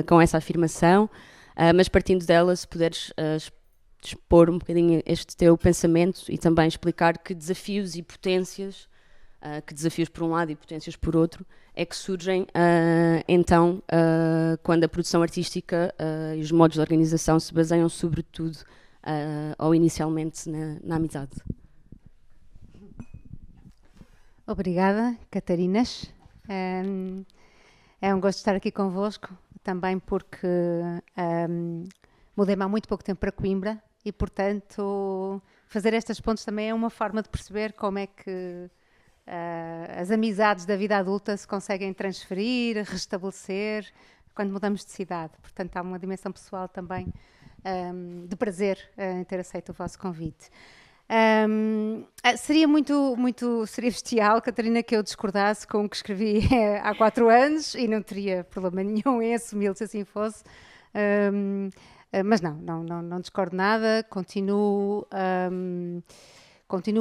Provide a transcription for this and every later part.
com essa afirmação, mas partindo dela, se puderes expor um bocadinho este teu pensamento e também explicar que desafios e potências, que desafios por um lado e potências por outro, é que surgem então quando a produção artística e os modos de organização se baseiam sobretudo ou inicialmente na amizade. Obrigada, Catarinas. É um gosto estar aqui convosco, também porque mudei-me há muito pouco tempo para Coimbra e, portanto, fazer estas pontes também é uma forma de perceber como é que as amizades da vida adulta se conseguem transferir, restabelecer, quando mudamos de cidade. Portanto, há uma dimensão pessoal também de prazer em ter aceito o vosso convite. Seria seria bestial, Catarina, que eu discordasse com o que escrevi há 4 anos e não teria problema nenhum em assumi-lo se assim fosse. Mas não discordo nada, continuo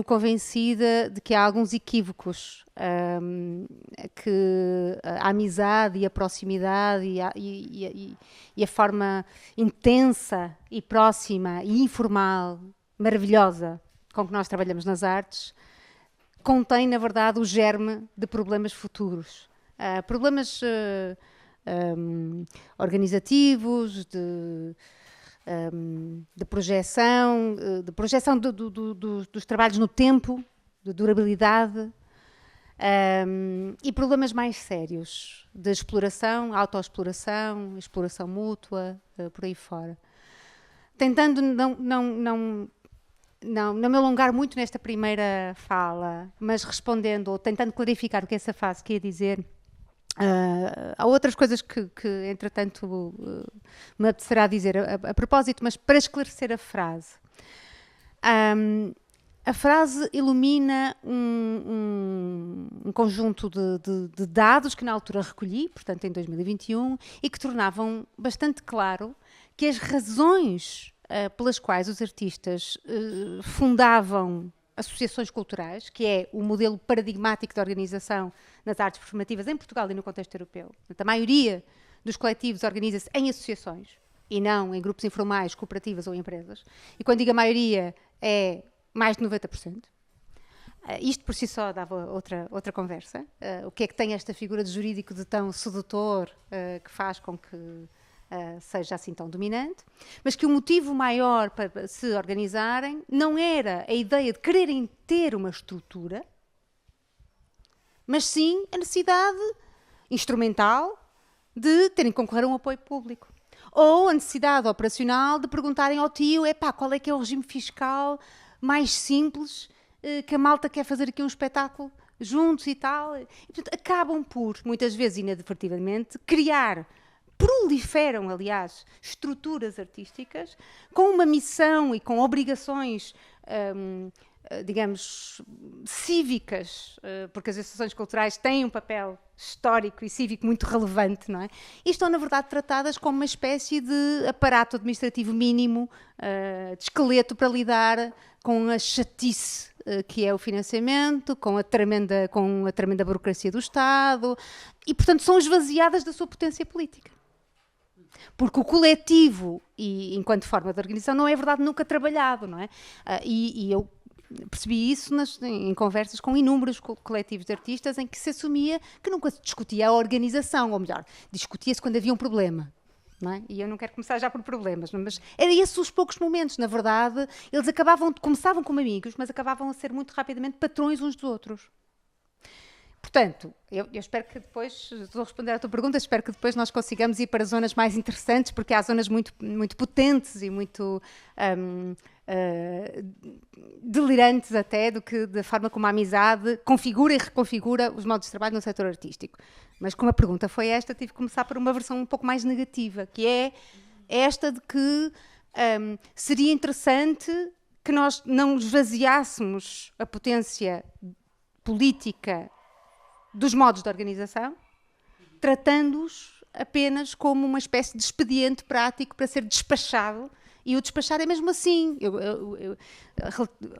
convencida de que há alguns equívocos, que a amizade e a proximidade e a forma intensa e próxima e informal, maravilhosa, com que nós trabalhamos nas artes, contém, na verdade, o germe de problemas futuros. Problemas organizativos, de projeção dos trabalhos no tempo, de durabilidade, e problemas mais sérios, de exploração, autoexploração, exploração mútua, por aí fora. Tentando não me alongar muito nesta primeira fala, mas respondendo ou tentando clarificar o que essa fase queria dizer, há outras coisas que entretanto, me apetecerá dizer a propósito, mas para esclarecer a frase. A frase ilumina um conjunto de dados que na altura recolhi, portanto em 2021, e que tornavam bastante claro que as razões pelas quais os artistas fundavam associações culturais, que é o modelo paradigmático de organização nas artes performativas em Portugal e no contexto europeu. Portanto, a maioria dos coletivos organiza-se em associações e não em grupos informais, cooperativas ou empresas. E quando digo a maioria, é mais de 90%. Isto por si só dava outra conversa. O que é que tem esta figura de jurídico de tão sedutor que faz com que seja assim tão dominante, mas que o motivo maior para se organizarem não era a ideia de quererem ter uma estrutura, mas sim a necessidade instrumental de terem que concorrer a um apoio público. Ou a necessidade operacional de perguntarem ao tio, qual é que é o regime fiscal mais simples que a malta quer fazer aqui um espetáculo juntos e tal. E, portanto, acabam por, muitas vezes inadvertidamente, proliferam, aliás, estruturas artísticas com uma missão e com obrigações, digamos, cívicas, porque as associações culturais têm um papel histórico e cívico muito relevante, não é? E estão, na verdade, tratadas como uma espécie de aparato administrativo mínimo, de esqueleto para lidar com a chatice que é o financiamento, com a tremenda burocracia do Estado, e, portanto, são esvaziadas da sua potência política. Porque o coletivo, e enquanto forma de organização, não é verdade nunca trabalhado, não é? E eu percebi isso em conversas com inúmeros coletivos de artistas em que se assumia que nunca se discutia a organização, ou melhor, discutia-se quando havia um problema. Não é? E eu não quero começar já por problemas, mas eram esses os poucos momentos. Na verdade, eles começavam como amigos, mas acabavam a ser muito rapidamente patrões uns dos outros. Portanto, eu espero que depois, estou a responder à tua pergunta, espero que depois nós consigamos ir para zonas mais interessantes, porque há zonas muito, muito potentes e muito delirantes até da forma como a amizade configura e reconfigura os modos de trabalho no setor artístico. Mas como a pergunta foi esta, tive que começar por uma versão um pouco mais negativa, que é esta de que seria interessante que nós não esvaziássemos a potência política dos modos de organização, tratando-os apenas como uma espécie de expediente prático para ser despachado E o despachar é mesmo assim. Eu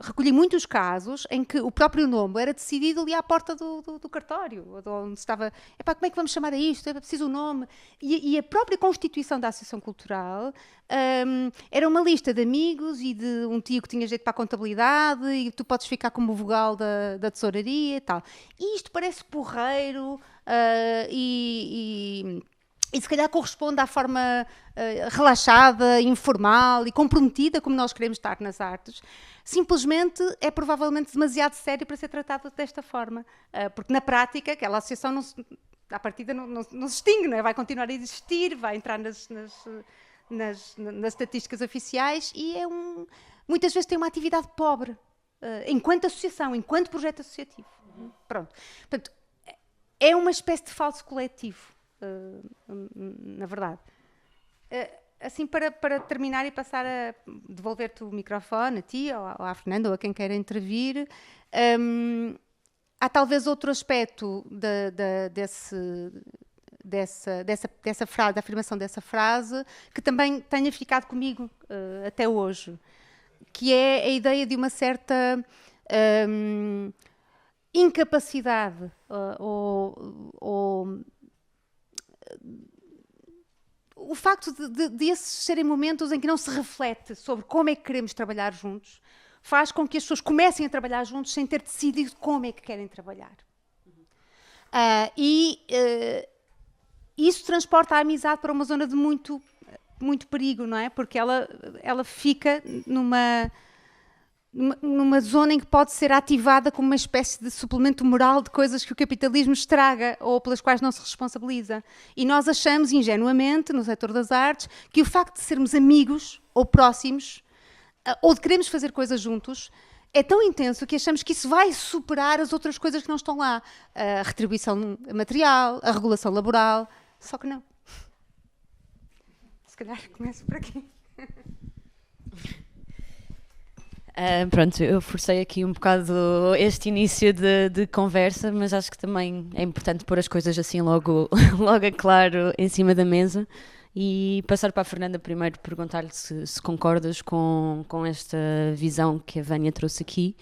recolhi muitos casos em que o próprio nome era decidido ali à porta do cartório, onde estava, epá, como é que vamos chamar a isto? É preciso o nome. E a própria constituição da Associação Cultural era uma lista de amigos e de um tio que tinha jeito para a contabilidade e tu podes ficar como vogal da tesouraria e tal. E isto parece porreiro e se calhar corresponde à forma relaxada, informal e comprometida como nós queremos estar nas artes. Simplesmente é provavelmente demasiado sério para ser tratado desta forma. Porque na prática aquela associação à partida não se extingue, não é? Vai continuar a existir, vai entrar nas estatísticas oficiais e muitas vezes tem uma atividade pobre, enquanto associação, enquanto projeto associativo. Pronto. Portanto, é uma espécie de falso coletivo. Na verdade. Assim, para terminar e passar a devolver-te o microfone, a ti ou à Fernanda ou a quem queira intervir, há talvez outro aspecto dessa frase, da afirmação dessa frase, que também tenha ficado comigo até hoje, que é a ideia de uma certa incapacidade ou o facto de esses serem momentos em que não se reflete sobre como é que queremos trabalhar juntos, faz com que as pessoas comecem a trabalhar juntos sem ter decidido como é que querem trabalhar. Isso transporta a amizade para uma zona de muito, muito perigo, não é? Porque ela fica numa zona em que pode ser ativada como uma espécie de suplemento moral de coisas que o capitalismo estraga ou pelas quais não se responsabiliza. E nós achamos, ingenuamente, no setor das artes, que o facto de sermos amigos ou próximos, ou de queremos fazer coisas juntos, é tão intenso que achamos que isso vai superar as outras coisas que não estão lá. A retribuição material, a regulação laboral, só que não. Se calhar começo por aqui. Pronto, eu forcei aqui um bocado este início de conversa, mas acho que também é importante pôr as coisas assim logo a claro em cima da mesa e passar para a Fernanda primeiro, perguntar-lhe se concordas com esta visão que a Vânia trouxe aqui,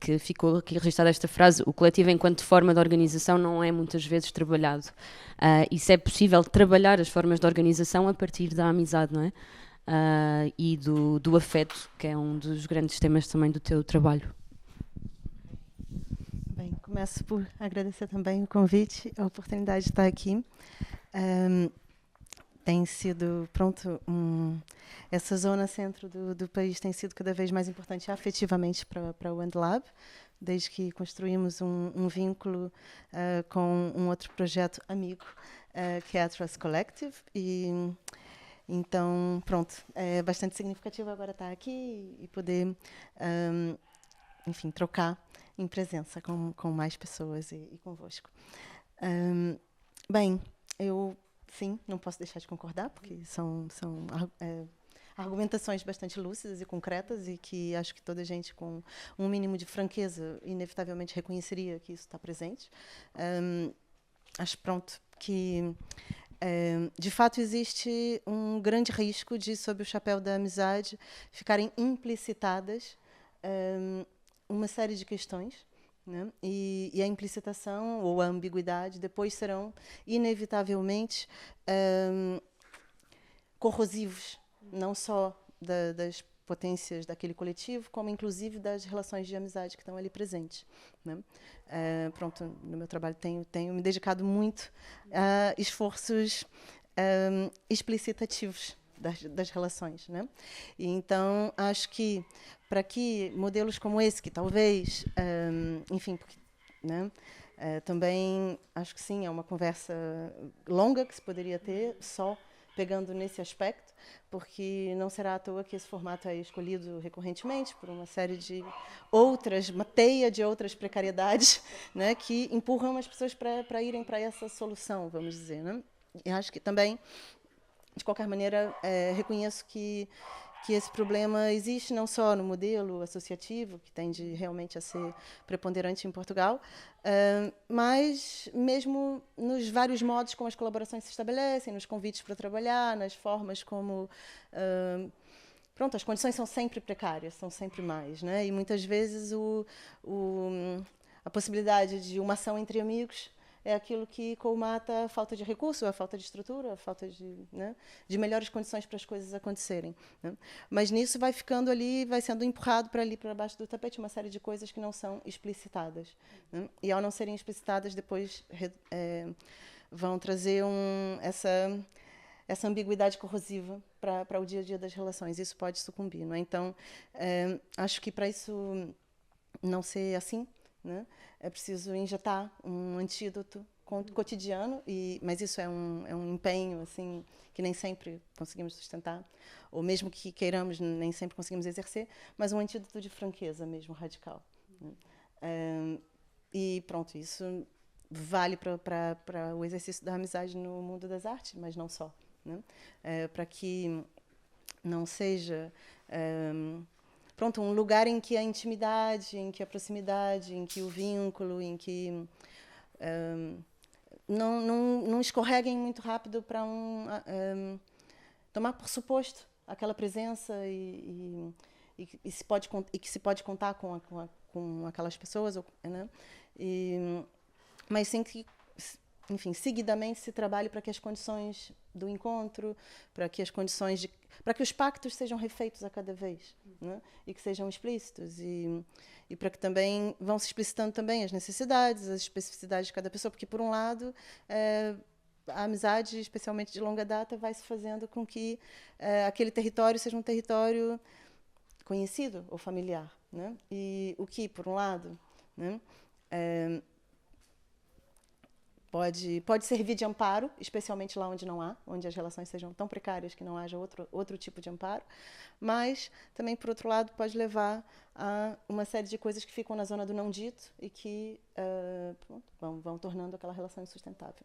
que ficou aqui registada esta frase: o coletivo enquanto forma de organização não é muitas vezes trabalhado. E se é possível trabalhar as formas de organização a partir da amizade, não é? E do afeto, que é um dos grandes temas também do teu trabalho. Bem, começo por agradecer também o convite, a oportunidade de estar aqui. Tem sido, essa zona centro do país tem sido cada vez mais importante afetivamente para o AndLab, desde que construímos um vínculo com um outro projeto amigo, que é a Trust Collective, então, é bastante significativo agora estar aqui e poder, enfim, trocar em presença com mais pessoas e convosco. Bem, eu, sim, não posso deixar de concordar, porque são argumentações bastante lúcidas e concretas e que acho que toda gente com um mínimo de franqueza inevitavelmente reconheceria que isso está presente. Acho, que... de fato, existe um grande risco de, sob o chapéu da amizade, ficarem implicitadas uma série de questões, né? E a implicitação ou a ambiguidade depois serão, inevitavelmente, corrosivos, não só das potências daquele coletivo, como, inclusive, das relações de amizade que estão ali presentes, né? No meu trabalho tenho me dedicado muito a esforços explicitativos das relações, né? E, então, acho que, para que modelos como esse, que talvez, enfim, porque, né, também acho que sim, é uma conversa longa que se poderia ter, só pegando nesse aspecto, porque não será à toa que esse formato é escolhido recorrentemente por uma série de uma teia de outras precariedades, né, que empurram as pessoas para irem para essa solução, vamos dizer, né? E acho que também, de qualquer maneira, reconheço que que esse problema existe não só no modelo associativo, que tende realmente a ser preponderante em Portugal, mas mesmo nos vários modos como as colaborações se estabelecem, nos convites para trabalhar, nas formas como... pronto, as condições são sempre precárias, são sempre mais, né? E muitas vezes a possibilidade de uma ação entre amigos é aquilo que colmata a falta de recurso, a falta de estrutura, a falta de, né, de melhores condições para as coisas acontecerem. Né? Mas nisso vai ficando ali, vai sendo empurrado para ali, para baixo do tapete, uma série de coisas que não são explicitadas. Né? E ao não serem explicitadas, depois vão trazer essa ambiguidade corrosiva para o dia a dia das relações. Isso pode sucumbir. Não é? Então, acho que para isso não ser assim, né, é preciso injetar um antídoto cotidiano, mas isso é um empenho assim, que nem sempre conseguimos sustentar, ou mesmo que queiramos, nem sempre conseguimos exercer, mas um antídoto de franqueza mesmo, radical. Né? E pronto, isso vale para o exercício da amizade no mundo das artes, mas não só. Né? Para que não seja... pronto, um lugar em que a intimidade, em que a proximidade, em que o vínculo, em que não escorreguem muito rápido para tomar por suposto aquela presença e que se pode contar com aquelas pessoas, né? Mas sem que, enfim, seguidamente se trabalhe para que as condições do encontro, para que os pactos sejam refeitos a cada vez, né? E que sejam explícitos e para que também vão se explicitando também as necessidades, as especificidades de cada pessoa, porque por um lado a amizade, especialmente de longa data, vai se fazendo com que aquele território seja um território conhecido ou familiar, né? E o que, por um lado, né, pode servir de amparo, especialmente lá onde não há, onde as relações sejam tão precárias que não haja outro tipo de amparo, mas também, por outro lado, pode levar a uma série de coisas que ficam na zona do não dito e que vão tornando aquela relação insustentável.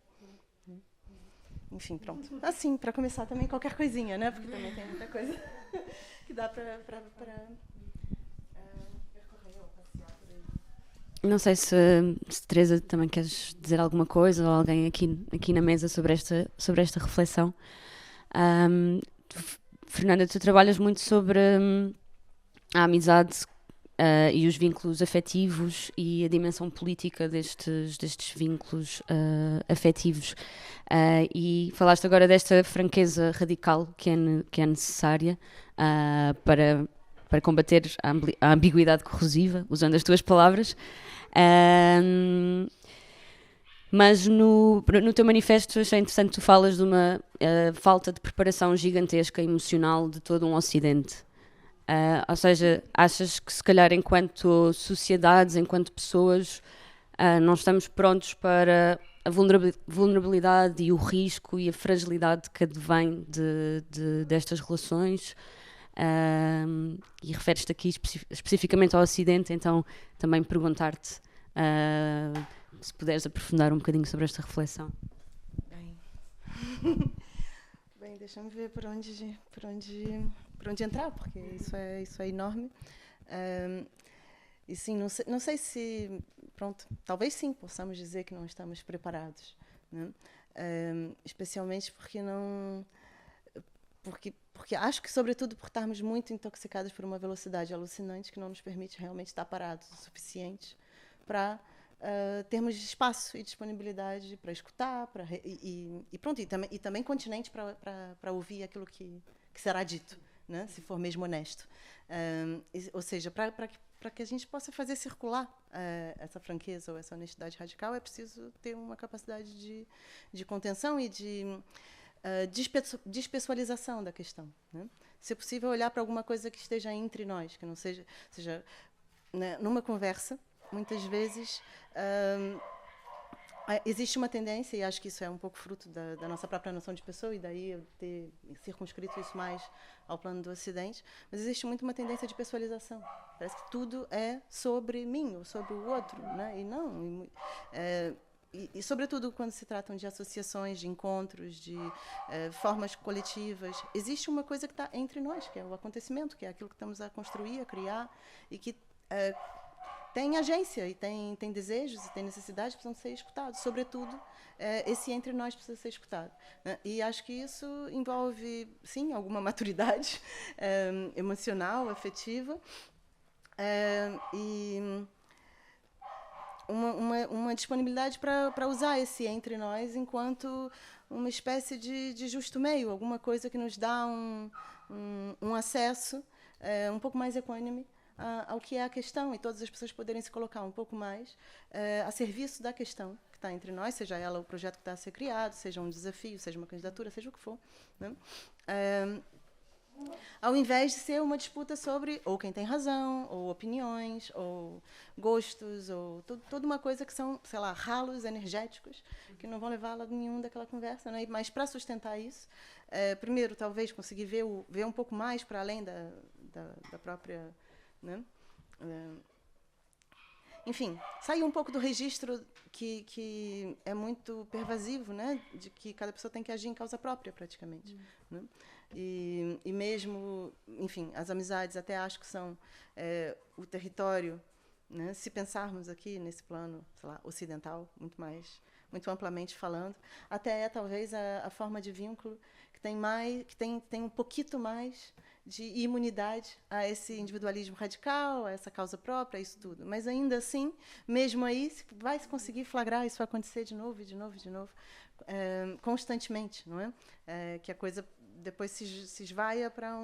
Enfim, pronto. Assim, para começar também qualquer coisinha, né? Porque também tem muita coisa que dá para percorrer ou passear por aí. Não sei se Teresa também queres dizer alguma coisa ou alguém aqui na mesa sobre esta reflexão. Fernanda, tu trabalhas muito sobre a amizade e os vínculos afetivos e a dimensão política destes vínculos afetivos. E falaste agora desta franqueza radical que é necessária para combater a ambiguidade corrosiva, usando as tuas palavras. Mas no teu manifesto achei interessante, tu falas de uma falta de preparação gigantesca emocional de todo um Ocidente. Ou seja, achas que se calhar enquanto sociedades, enquanto pessoas, não estamos prontos para a vulnerabilidade e o risco e a fragilidade que advém destas relações? E referes-te aqui especificamente ao Ocidente, então também perguntar-te se puderes aprofundar um bocadinho sobre esta reflexão. Bem, deixa-me ver por onde entrar, porque isso é enorme. E sim, não sei se, pronto, talvez sim possamos dizer que não estamos preparados, né? Especialmente porque acho que, sobretudo, por estarmos muito intoxicados por uma velocidade alucinante que não nos permite realmente estar parados o suficiente para termos espaço e disponibilidade para escutar, e também continente para ouvir aquilo que será dito, né? Se for mesmo honesto. Ou seja, para que a gente possa fazer circular essa franqueza ou essa honestidade radical, é preciso ter uma capacidade de contenção e de despessoalização da questão, né? Se é possível, olhar para alguma coisa que esteja entre nós, que não seja, né, numa conversa, muitas vezes existe uma tendência, e acho que isso é um pouco fruto da nossa própria noção de pessoa, e daí eu ter circunscrito isso mais ao plano do Ocidente, mas existe muito uma tendência de pessoalização. Parece que tudo é sobre mim ou sobre o outro, né? E não. e, sobretudo, quando se tratam de associações, de encontros, de formas coletivas, existe uma coisa que está entre nós, que é o acontecimento, que é aquilo que estamos a construir, a criar, e que tem agência, e tem desejos, e tem necessidades que precisam ser escutados. Sobretudo, esse entre nós precisa ser escutado, né? E acho que isso envolve, sim, alguma maturidade emocional, afetiva, e uma disponibilidade para usar esse entre nós enquanto uma espécie de justo meio, alguma coisa que nos dá um acesso um pouco mais equânime ao que é a questão, e todas as pessoas poderem se colocar um pouco mais a serviço da questão que está entre nós, seja ela o projeto que está a ser criado, seja um desafio, seja uma candidatura, seja o que for, né? Ao invés de ser uma disputa sobre ou quem tem razão, ou opiniões, ou gostos, ou toda uma coisa que são, sei lá, ralos energéticos que não vão levar a lado nenhum daquela conversa, né? Mas para sustentar isso, primeiro, talvez, conseguir ver um pouco mais para além da própria... né? Enfim, sair um pouco do registro que é muito pervasivo, né? De que cada pessoa tem que agir em causa própria, praticamente. Né? E mesmo, enfim, as amizades até acho que são o território, né? Se pensarmos aqui nesse plano, sei lá, ocidental, muito amplamente falando, até talvez a forma de vínculo que tem um pouquinho mais de imunidade a esse individualismo radical, a essa causa própria, a isso tudo. Mas ainda assim, mesmo aí, vai se conseguir flagrar, isso vai acontecer de novo, constantemente, não é? Que a coisa depois se esvaia para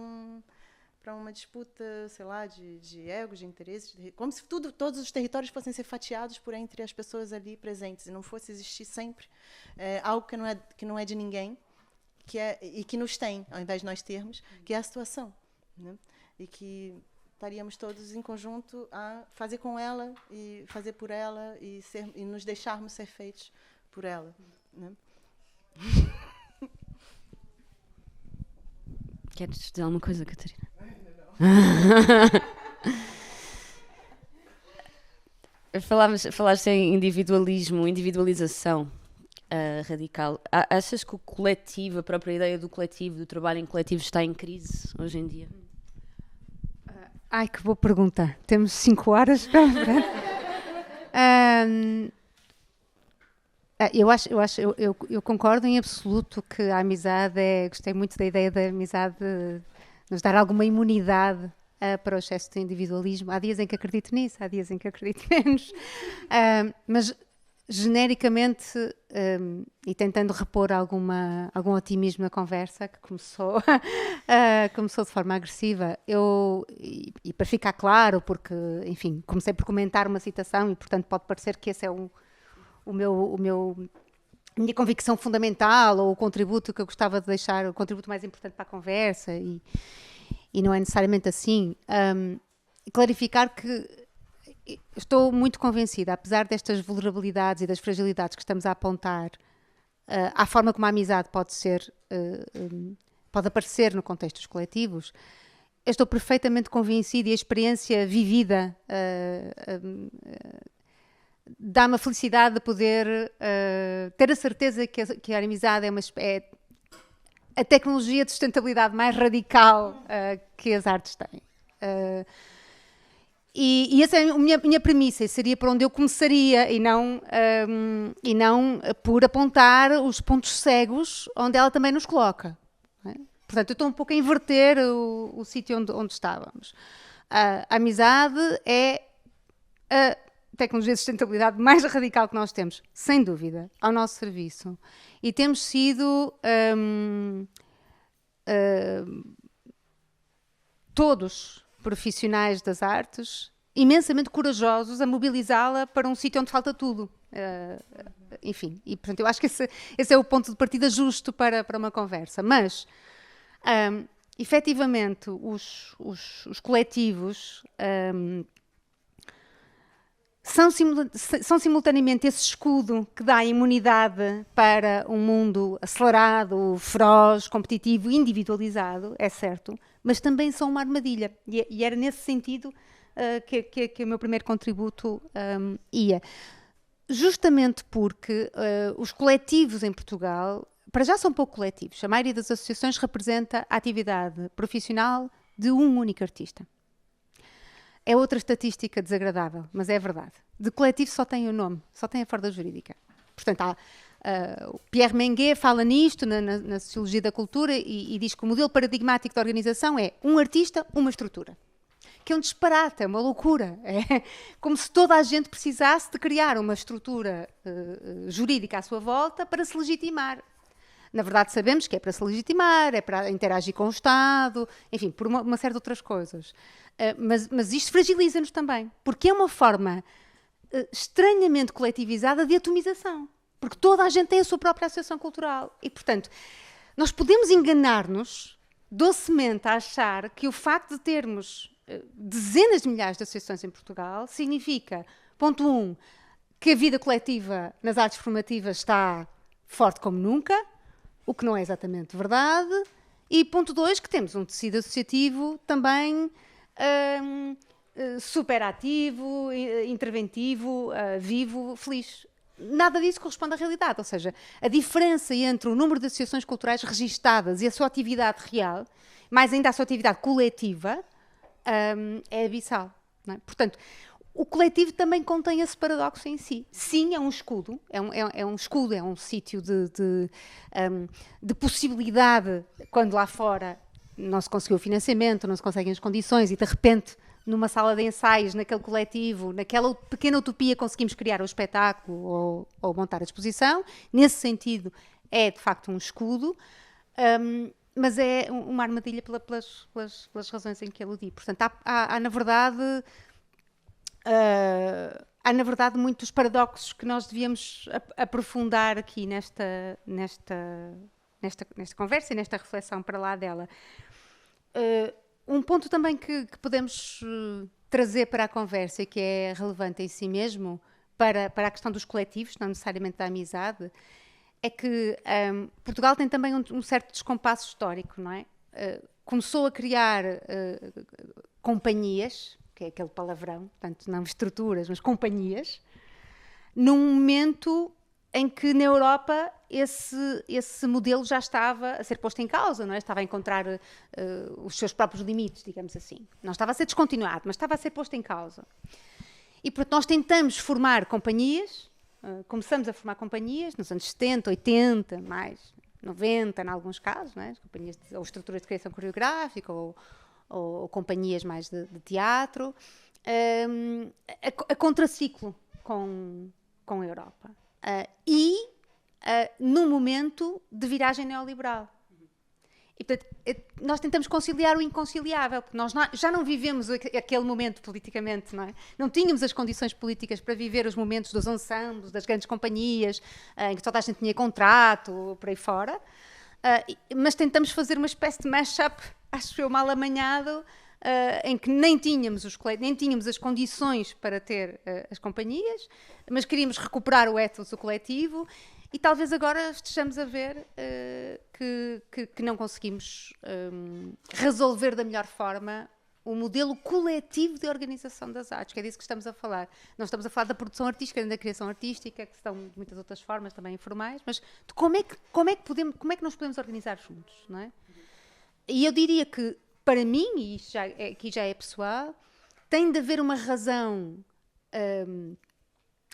uma disputa, sei lá, de egos, de interesses, como se todos os territórios fossem ser fatiados por entre as pessoas ali presentes, e não fosse existir sempre algo que não é de ninguém, e que nos tem, ao invés de nós termos, que é a situação, né? E que estaríamos todos em conjunto a fazer com ela, e fazer por ela, e nos deixarmos ser feitos por ela, né? Queres dizer alguma coisa, Catarina? Falaste em individualismo, individualização radical. Achas que o coletivo, a própria ideia do coletivo, do trabalho em coletivo, está em crise hoje em dia? Ai, que boa pergunta. Temos 5 horas para... Eu concordo em absoluto que a amizade gostei muito da ideia da amizade nos dar alguma imunidade para o excesso de individualismo. Há dias em que acredito nisso, há dias em que acredito menos. Mas genericamente, e tentando repor algum otimismo na conversa, que começou de forma agressiva, e para ficar claro, porque, enfim, comecei por comentar uma citação e, portanto, pode parecer que esse é a minha convicção fundamental, ou o contributo que eu gostava de deixar, o contributo mais importante para a conversa, e não é necessariamente assim. Clarificar que estou muito convencida, apesar destas vulnerabilidades e das fragilidades que estamos a apontar, à forma como a amizade pode aparecer no contexto dos coletivos, eu estou perfeitamente convencida, e a experiência vivida dá-me a felicidade de poder ter a certeza que a amizade é a tecnologia de sustentabilidade mais radical que as artes têm. E essa é a minha premissa, e seria por onde eu começaria, e não por apontar os pontos cegos onde ela também nos coloca. Não é? Portanto, eu estou um pouco a inverter o sítio onde estávamos. A amizade é a tecnologia de sustentabilidade mais radical que nós temos, sem dúvida, ao nosso serviço. E temos sido todos profissionais das artes imensamente corajosos a mobilizá-la para um sítio onde falta tudo. Enfim, e portanto eu acho que esse é o ponto de partida justo para uma conversa. Mas, efetivamente, os coletivos são simultaneamente esse escudo que dá imunidade para um mundo acelerado, feroz, competitivo, individualizado, é certo, mas também são uma armadilha. E era nesse sentido que o meu primeiro contributo ia. justamente porque os coletivos em Portugal, para já são pouco coletivos. A maioria das associações representa a atividade profissional de um único artista. É outra estatística desagradável, mas é verdade. De coletivo só tem o nome, só tem a forma jurídica. Portanto, o Pierre Menguet fala nisto na Sociologia da Cultura e diz que o modelo paradigmático de organização é um artista, uma estrutura. Que é um disparate, é uma loucura. É como se toda a gente precisasse de criar uma estrutura jurídica à sua volta para se legitimar. Na verdade, sabemos que é para se legitimar, é para interagir com o Estado, enfim, por uma série de outras coisas. Mas isto fragiliza-nos também, porque é uma forma estranhamente coletivizada de atomização. Porque toda a gente tem a sua própria associação cultural. E, portanto, nós podemos enganar-nos docemente a achar que o facto de termos dezenas de milhares de associações em Portugal significa, ponto 1, que a vida coletiva nas artes formativas está forte como nunca, o que não é exatamente verdade, e ponto 2, que temos um tecido associativo também super ativo, interventivo, vivo, feliz. Nada disso corresponde à realidade, ou seja, a diferença entre o número de associações culturais registadas e a sua atividade real, mais ainda a sua atividade coletiva, é abissal. Não é? Portanto, o coletivo também contém esse paradoxo em si. Sim, é um escudo, é um escudo, é um sítio de possibilidade, quando lá fora não se conseguiu o financiamento, não se conseguem as condições e de repente numa sala de ensaios, naquele coletivo, naquela pequena utopia conseguimos criar o espetáculo ou montar a exposição. Nesse sentido, é de facto um escudo, mas é uma armadilha pelas razões em que aludi. Portanto, há na verdade muitos paradoxos que nós devíamos aprofundar aqui nesta conversa e nesta reflexão para lá dela. Um ponto também que podemos trazer para a conversa e que é relevante em si mesmo para a questão dos coletivos, não necessariamente da amizade, é que Portugal tem também um certo descompasso histórico, não é? Começou a criar companhias, que é aquele palavrão, portanto não estruturas, mas companhias, num momento em que na Europa esse modelo já estava a ser posto em causa, não é? Estava a encontrar os seus próprios limites, digamos assim. Não estava a ser descontinuado, mas estava a ser posto em causa. E, portanto, nós tentamos formar companhias, começamos a formar companhias nos anos 70, 80, mais 90, em alguns casos, não é? Companhias ou estruturas de criação coreográfica ou companhias mais de teatro, a contraciclo com a Europa. Num momento de viragem neoliberal. E, portanto, nós tentamos conciliar o inconciliável, porque nós já não vivemos aquele momento politicamente, não é? Não tínhamos as condições políticas para viver os momentos dos ensembles, das grandes companhias, em que toda a gente tinha contrato, por aí fora, mas tentamos fazer uma espécie de mash-up, acho eu, mal amanhado, em que nem tínhamos as condições para ter as companhias, mas queríamos recuperar o ethos do coletivo. E talvez agora estejamos a ver que não conseguimos resolver da melhor forma o modelo coletivo de organização das artes, que é disso que estamos a falar. Não estamos a falar da produção artística, nem da criação artística, que são de muitas outras formas também informais, mas de como é que nós podemos organizar juntos, não é? E eu diria que, para mim, e isto aqui já é pessoal, tem de haver uma razão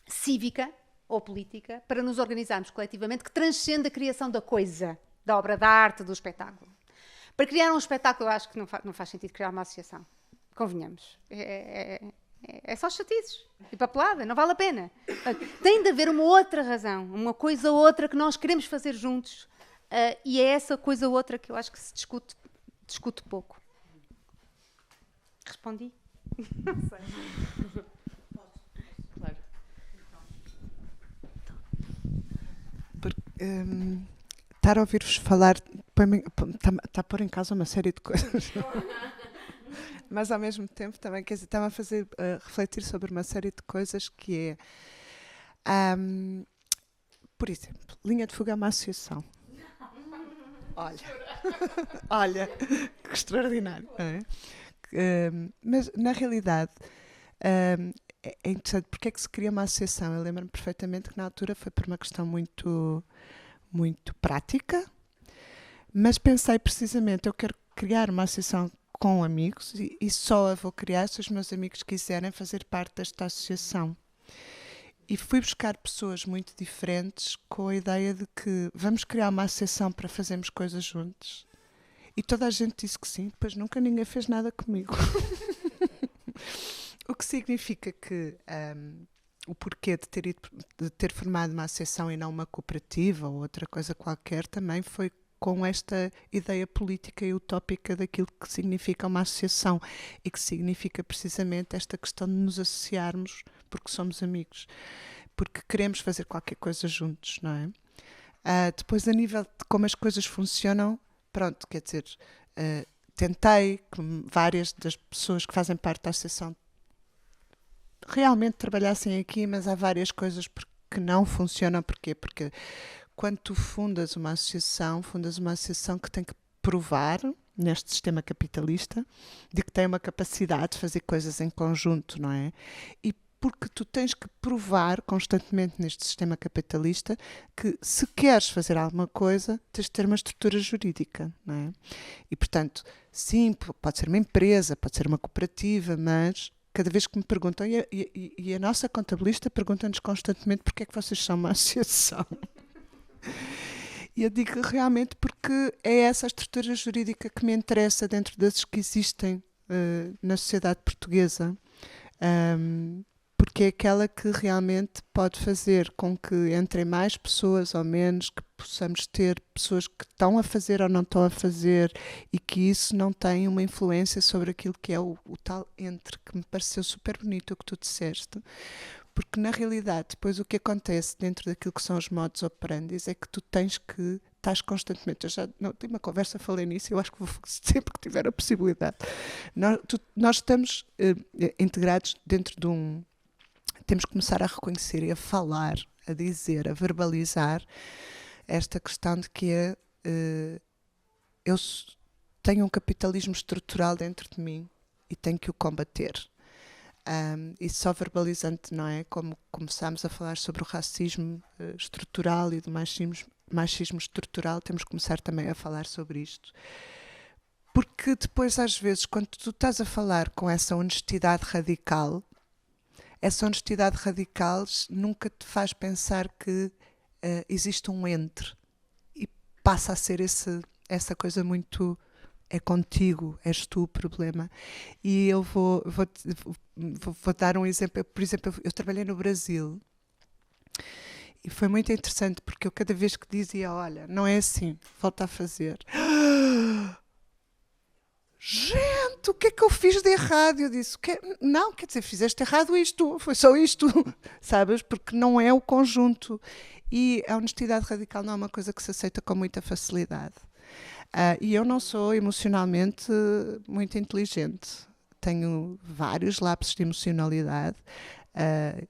cívica ou política, para nos organizarmos coletivamente, que transcende a criação da coisa, da obra de arte, do espetáculo. Para criar um espetáculo, eu acho que não faz sentido criar uma associação. Convenhamos. É só chatices e papelada, não vale a pena. Tem de haver uma outra razão, uma coisa outra que nós queremos fazer juntos, e é essa coisa outra que eu acho que se discute pouco. Respondi? Não sei. Estar a ouvir-vos falar está a pôr em causa uma série de coisas. Mas ao mesmo tempo também está-me a fazer refletir sobre uma série de coisas que é, por exemplo, Linha de Fuga é uma associação. Olha, que extraordinário, não é? Mas na realidade é interessante. Porque é que se cria uma associação? Eu lembro-me perfeitamente que na altura foi por uma questão muito, muito prática, mas pensei precisamente, eu quero criar uma associação com amigos e só a vou criar se os meus amigos quiserem fazer parte desta associação. E fui buscar pessoas muito diferentes com a ideia de que vamos criar uma associação para fazermos coisas juntos. E toda a gente disse que sim, depois nunca ninguém fez nada comigo. O que significa que o porquê de ter formado uma associação e não uma cooperativa ou outra coisa qualquer também foi com esta ideia política e utópica daquilo que significa uma associação e que significa precisamente esta questão de nos associarmos porque somos amigos, porque queremos fazer qualquer coisa juntos, não é? Depois, a nível de como as coisas funcionam, pronto, quer dizer, tentei que várias das pessoas que fazem parte da associação realmente trabalhassem aqui, mas há várias coisas que não funcionam. Porquê? Porque quando tu fundas uma associação que tem que provar, neste sistema capitalista, de que tem uma capacidade de fazer coisas em conjunto, não é? E porque tu tens que provar constantemente neste sistema capitalista que se queres fazer alguma coisa, tens de ter uma estrutura jurídica, não é? E, portanto, sim, pode ser uma empresa, pode ser uma cooperativa, mas cada vez que me perguntam, e a nossa contabilista pergunta-nos constantemente porque é que vocês são uma associação. E eu digo realmente porque é essa a estrutura jurídica que me interessa dentro das que existem na sociedade portuguesa. Porque é aquela que realmente pode fazer com que entrem mais pessoas ou menos, que possamos ter pessoas que estão a fazer ou não estão a fazer e que isso não tem uma influência sobre aquilo que é o tal entre, que me pareceu super bonito o que tu disseste. Porque na realidade depois o que acontece dentro daquilo que são os modus operandi é que tu estás constantemente, eu já na última conversa falei nisso, eu acho que vou sempre que tiver a possibilidade. Nós estamos integrados dentro de um... Temos que começar a reconhecer e a falar, a dizer, a verbalizar esta questão de que eu tenho um capitalismo estrutural dentro de mim e tenho que o combater. E só verbalizando, não é? Como começámos a falar sobre o racismo estrutural e do machismo estrutural, temos que começar também a falar sobre isto. Porque depois, às vezes, quando tu estás a falar com essa honestidade radical nunca te faz pensar que existe um entre. E passa a ser essa coisa muito... É contigo, és tu o problema. E eu vou dar um exemplo. Por exemplo, eu trabalhei no Brasil e foi muito interessante porque eu cada vez que dizia, olha, não é assim, volta a fazer. Gente, o que é que eu fiz de errado? Eu disse, não, quer dizer, fizeste errado isto, foi só isto, sabes? Porque não é o conjunto. E a honestidade radical não é uma coisa que se aceita com muita facilidade. E eu não sou emocionalmente muito inteligente. Tenho vários lapsos de emocionalidade.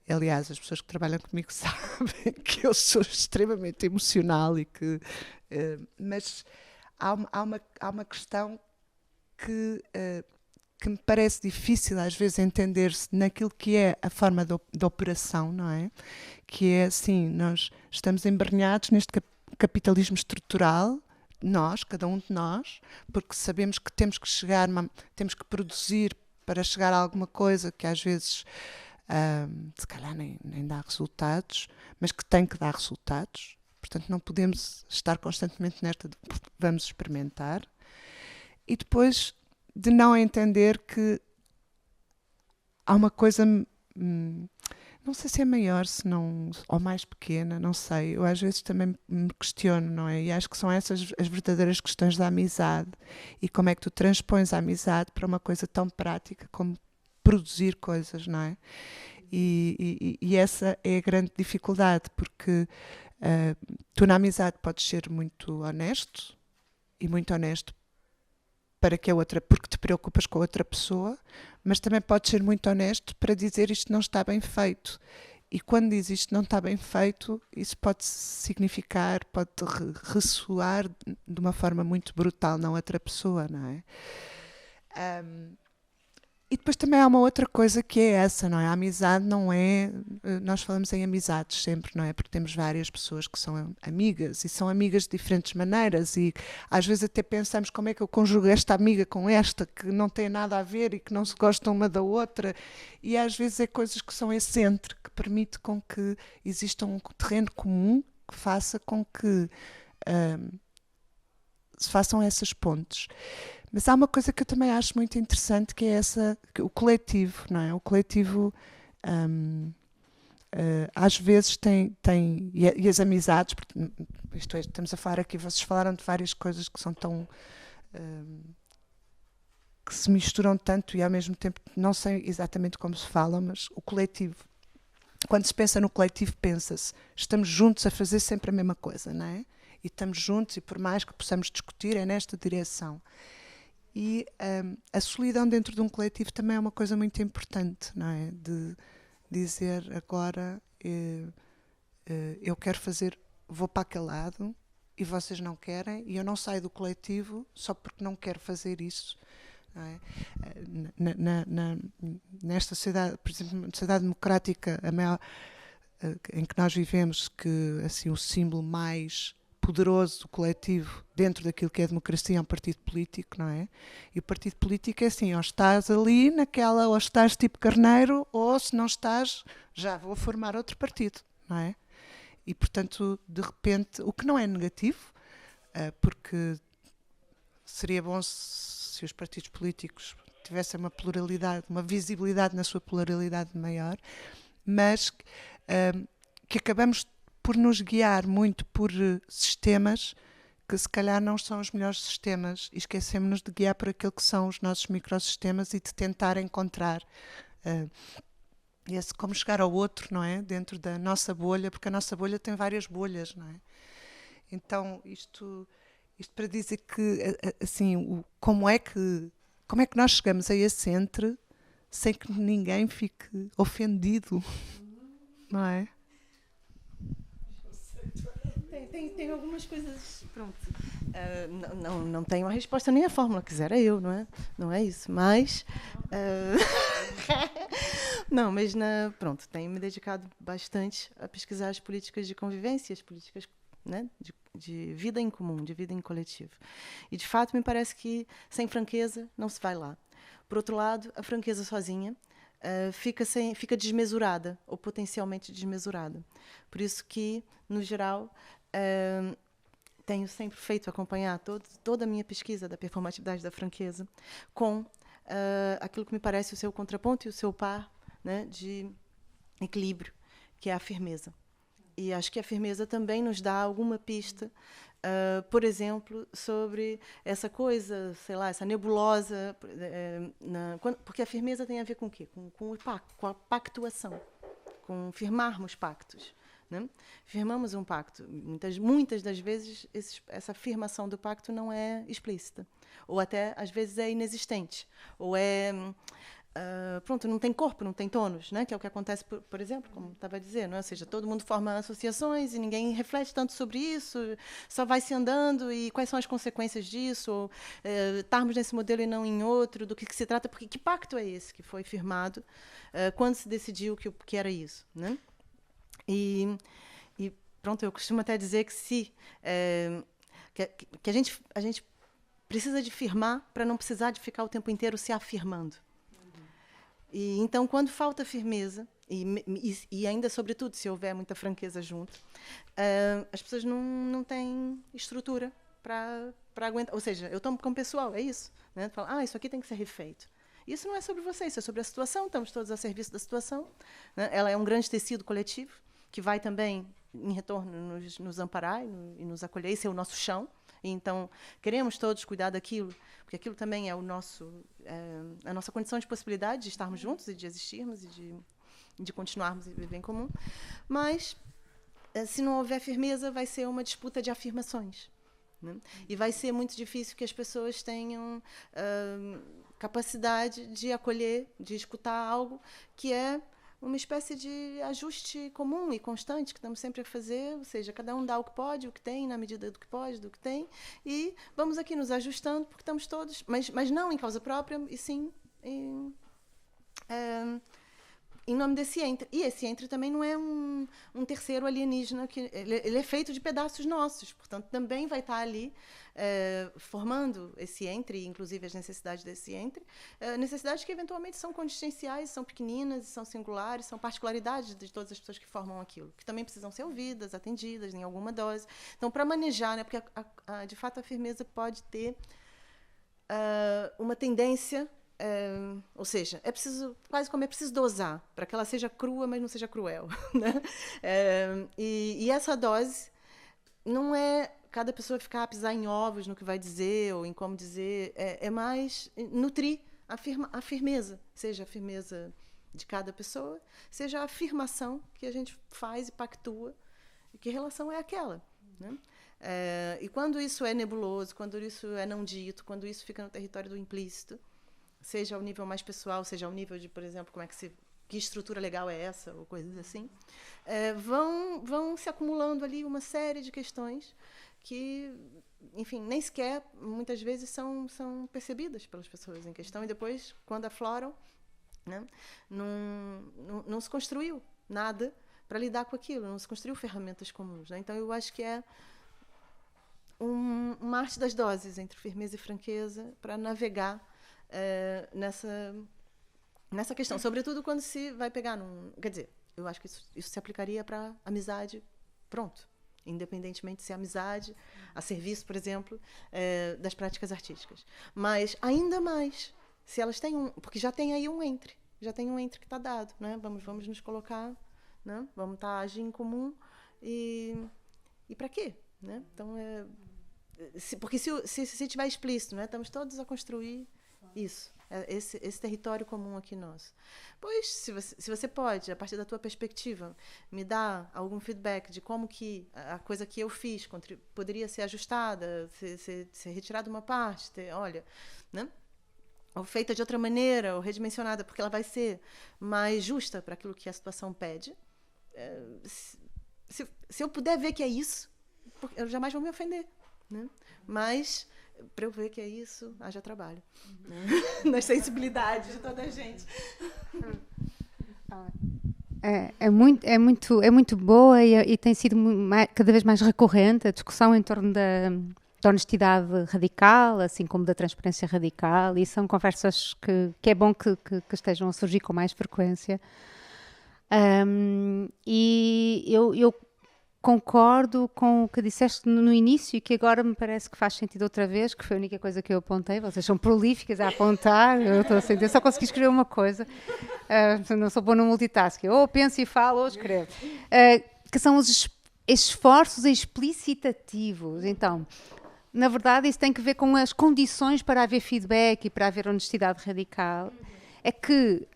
Aliás, as pessoas que trabalham comigo sabem que eu sou extremamente emocional e que... mas há uma questão que me parece difícil às vezes entender-se naquilo que é a forma de operação, não é? Que é assim, nós estamos embrenhados neste capitalismo estrutural, cada um de nós, porque sabemos que temos que produzir para chegar a alguma coisa que às vezes se calhar nem dá resultados, mas que tem que dar resultados. Portanto, não podemos estar constantemente nesta de vamos experimentar. E depois de não entender que há uma coisa, não sei se é maior, se não, ou mais pequena, não sei. Eu às vezes também me questiono, não é? E acho que são essas as verdadeiras questões da amizade. E como é que tu transpões a amizade para uma coisa tão prática como produzir coisas, não é? E essa é a grande dificuldade, porque tu na amizade podes ser muito honesto, e muito honesto para que a outra, porque te preocupas com a outra pessoa, mas também podes ser muito honesto para dizer isto não está bem feito. E quando diz isto não está bem feito, isso pode significar, pode ressoar de uma forma muito brutal na outra pessoa, não é? E depois também há uma outra coisa que é essa, não é? A amizade não é... Nós falamos em amizades sempre, não é? Porque temos várias pessoas que são amigas e são amigas de diferentes maneiras e às vezes até pensamos como é que eu conjugo esta amiga com esta que não tem nada a ver e que não se gostam uma da outra e às vezes é coisas que são esse entre, que permite com que exista um terreno comum que faça com que se façam essas pontes. Mas há uma coisa que eu também acho muito interessante, que é o coletivo, não é? O coletivo às vezes tem e as amizades, porque, isto é, estamos a falar aqui, vocês falaram de várias coisas que são tão que se misturam tanto e ao mesmo tempo não sei exatamente como se falam, mas o coletivo, quando se pensa no coletivo, pensa-se, estamos juntos a fazer sempre a mesma coisa, não é? E estamos juntos e por mais que possamos discutir é nesta direção. E a solidão dentro de um coletivo também é uma coisa muito importante, não é? De dizer agora eu quero fazer, vou para aquele lado e vocês não querem e eu não saio do coletivo só porque não quero fazer isso. Não é? Nesta sociedade, por exemplo, na sociedade democrática em que nós vivemos, que assim, o símbolo mais poderoso do coletivo dentro daquilo que é a democracia é um partido político, não é? E o partido político é assim, ou estás ali naquela, ou estás tipo carneiro, ou se não estás, já vou formar outro partido, não é? E portanto, de repente, o que não é negativo, porque seria bom se os partidos políticos tivessem uma pluralidade, uma visibilidade na sua pluralidade maior, mas que acabamos por nos guiar muito por sistemas que se calhar não são os melhores sistemas e esquecemos-nos de guiar por aquilo que são os nossos microsistemas e de tentar encontrar como chegar ao outro, não é? Dentro da nossa bolha, porque a nossa bolha tem várias bolhas, não é? Então, isto para dizer que, assim, como é que nós chegamos a esse entre sem que ninguém fique ofendido, não é? Tem algumas coisas, pronto, não tenho a resposta nem a fórmula, quisera eu, não é? Não é isso, mas não, mas pronto, tenho me dedicado bastante a pesquisar as políticas de convivência, as políticas, né, de vida em comum, de vida em coletivo. E de fato me parece sem franqueza não se vai lá. Por outro lado, a franqueza sozinha fica desmesurada ou potencialmente desmesurada. Por isso que, no geral, tenho sempre acompanhar toda a minha pesquisa da performatividade da franqueza com aquilo que me parece o seu contraponto e o seu par, né, de equilíbrio, que é a firmeza. E acho que a firmeza também nos dá alguma pista, por exemplo, sobre essa coisa, sei lá, essa nebulosa, porque a firmeza tem a ver com o quê? Com o pacto, com a pactuação, com firmarmos pactos. Né? Firmamos um pacto. Muitas das vezes essa afirmação do pacto não é explícita, ou até às vezes é inexistente, ou é pronto, não tem corpo, não tem tônus, né? Que é o que acontece, por exemplo, como estava a dizer, não é? Ou seja, todo mundo forma associações e ninguém reflete tanto sobre isso, só vai se andando e quais são as consequências disso, ou estarmos nesse modelo e não em outro, do que se trata, porque que pacto é esse que foi firmado quando se decidiu que era isso, né? E pronto, eu costumo até dizer que a gente precisa de firmar para não precisar de ficar o tempo inteiro se afirmando. E então, quando falta firmeza, e ainda, sobretudo, se houver muita franqueza junto, as pessoas não têm estrutura para aguentar. Ou seja, eu tomo como pessoal, é isso. Né? Falo, isso aqui tem que ser refeito. Isso não é sobre você, isso é sobre a situação, estamos todos a serviço da situação. Né? Ela é um grande tecido coletivo, que vai também, em retorno, nos amparar e nos acolher, e ser o nosso chão. E, então, queremos todos cuidar daquilo, porque aquilo também é a nossa condição de possibilidade de estarmos juntos e de existirmos e de continuarmos a viver em comum. Mas, se não houver firmeza, vai ser uma disputa de afirmações. Né? E vai ser muito difícil que as pessoas tenham capacidade de acolher, de escutar algo que é uma espécie de ajuste comum e constante que estamos sempre a fazer, ou seja, cada um dá o que pode, o que tem, na medida do que pode, do que tem, e vamos aqui nos ajustando, porque estamos todos, mas não em causa própria, e sim em nome desse entre. E esse entre também não é um terceiro alienígena, ele é feito de pedaços nossos, portanto, também vai estar ali formando esse entre, inclusive as necessidades desse entre, necessidades que eventualmente são contingenciais, são pequeninas, são singulares, são particularidades de todas as pessoas que formam aquilo, que também precisam ser ouvidas, atendidas em alguma dose. Então, para manejar, né, porque de fato a firmeza pode ter uma tendência. Ou seja, é preciso, quase como é preciso dosar, para que ela seja crua, mas não seja cruel. Né? E essa dose não é cada pessoa ficar a pisar em ovos no que vai dizer ou em como dizer, é mais nutrir a firmeza, seja a firmeza de cada pessoa, seja a afirmação que a gente faz e pactua, e que relação é aquela. Né? E quando isso é nebuloso, quando isso é não dito, quando isso fica no território do implícito, seja ao nível mais pessoal, seja ao nível de, por exemplo, que estrutura legal é essa, ou coisas assim, vão se acumulando ali uma série de questões que, enfim, nem sequer, muitas vezes, são percebidas pelas pessoas em questão, e depois, quando afloram, né, não se construiu nada para lidar com aquilo, não se construiu ferramentas comuns. Né? Então, eu acho que é uma arte das doses entre firmeza e franqueza para navegar nessa questão, sobretudo quando se vai pegar quer dizer, eu acho que isso se aplicaria para amizade, pronto, independentemente se é amizade a serviço, por exemplo, das práticas artísticas, mas ainda mais se elas têm porque já tem aí já tem um entre que está dado, né? Vamos nos colocar, né? Vamos estar agindo em comum e para quê, né? Então porque se tiver explícito, né? Estamos todos a construir isso, esse território comum aqui nosso. Pois, se você pode, a partir da tua perspectiva, me dar algum feedback de como que a coisa que eu fiz poderia ser ajustada, ser retirada uma parte, olha, né? Ou feita de outra maneira, ou redimensionada, porque ela vai ser mais justa para aquilo que a situação pede. Se eu puder ver que é isso, eu jamais vou me ofender. Né? Mas para eu ver que é isso, haja trabalho. Né? Nas sensibilidades de toda a gente. É muito boa e tem sido cada vez mais recorrente a discussão em torno da honestidade radical, assim como da transparência radical, e são conversas que é bom que estejam a surgir com mais frequência. E eu concordo com o que disseste no início e que agora me parece que faz sentido outra vez, que foi a única coisa que eu apontei. Vocês são prolíficas a apontar, eu só consegui escrever uma coisa, não sou boa no multitasking, ou penso e falo ou escrevo, que são os esforços explicitativos. Então, na verdade, isso tem que ver com as condições para haver feedback e para haver honestidade radical. É que...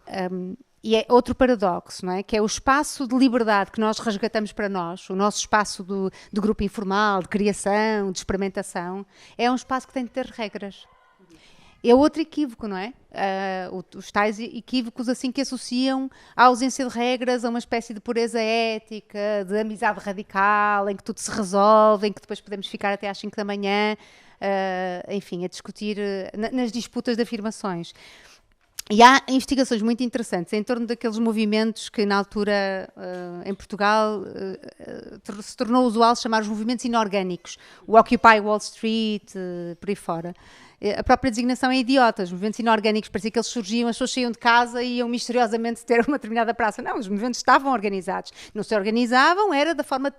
e é outro paradoxo, não é? Que é o espaço de liberdade que nós resgatamos para nós, o nosso espaço do grupo informal, de criação, de experimentação, é um espaço que tem de ter regras. É outro equívoco, não é? Os tais equívocos assim que associam a ausência de regras a uma espécie de pureza ética, de amizade radical, em que tudo se resolve, em que depois podemos ficar até às 5 da manhã, enfim, a discutir nas disputas de afirmações. E há investigações muito interessantes em torno daqueles movimentos que na altura em Portugal se tornou usual chamar os movimentos inorgânicos, o Occupy Wall Street, por aí fora. A própria designação é idiota, os movimentos inorgânicos parecia que eles surgiam, as pessoas saíam de casa e iam misteriosamente ter uma determinada praça. Não, os movimentos estavam organizados. Não se organizavam, era da forma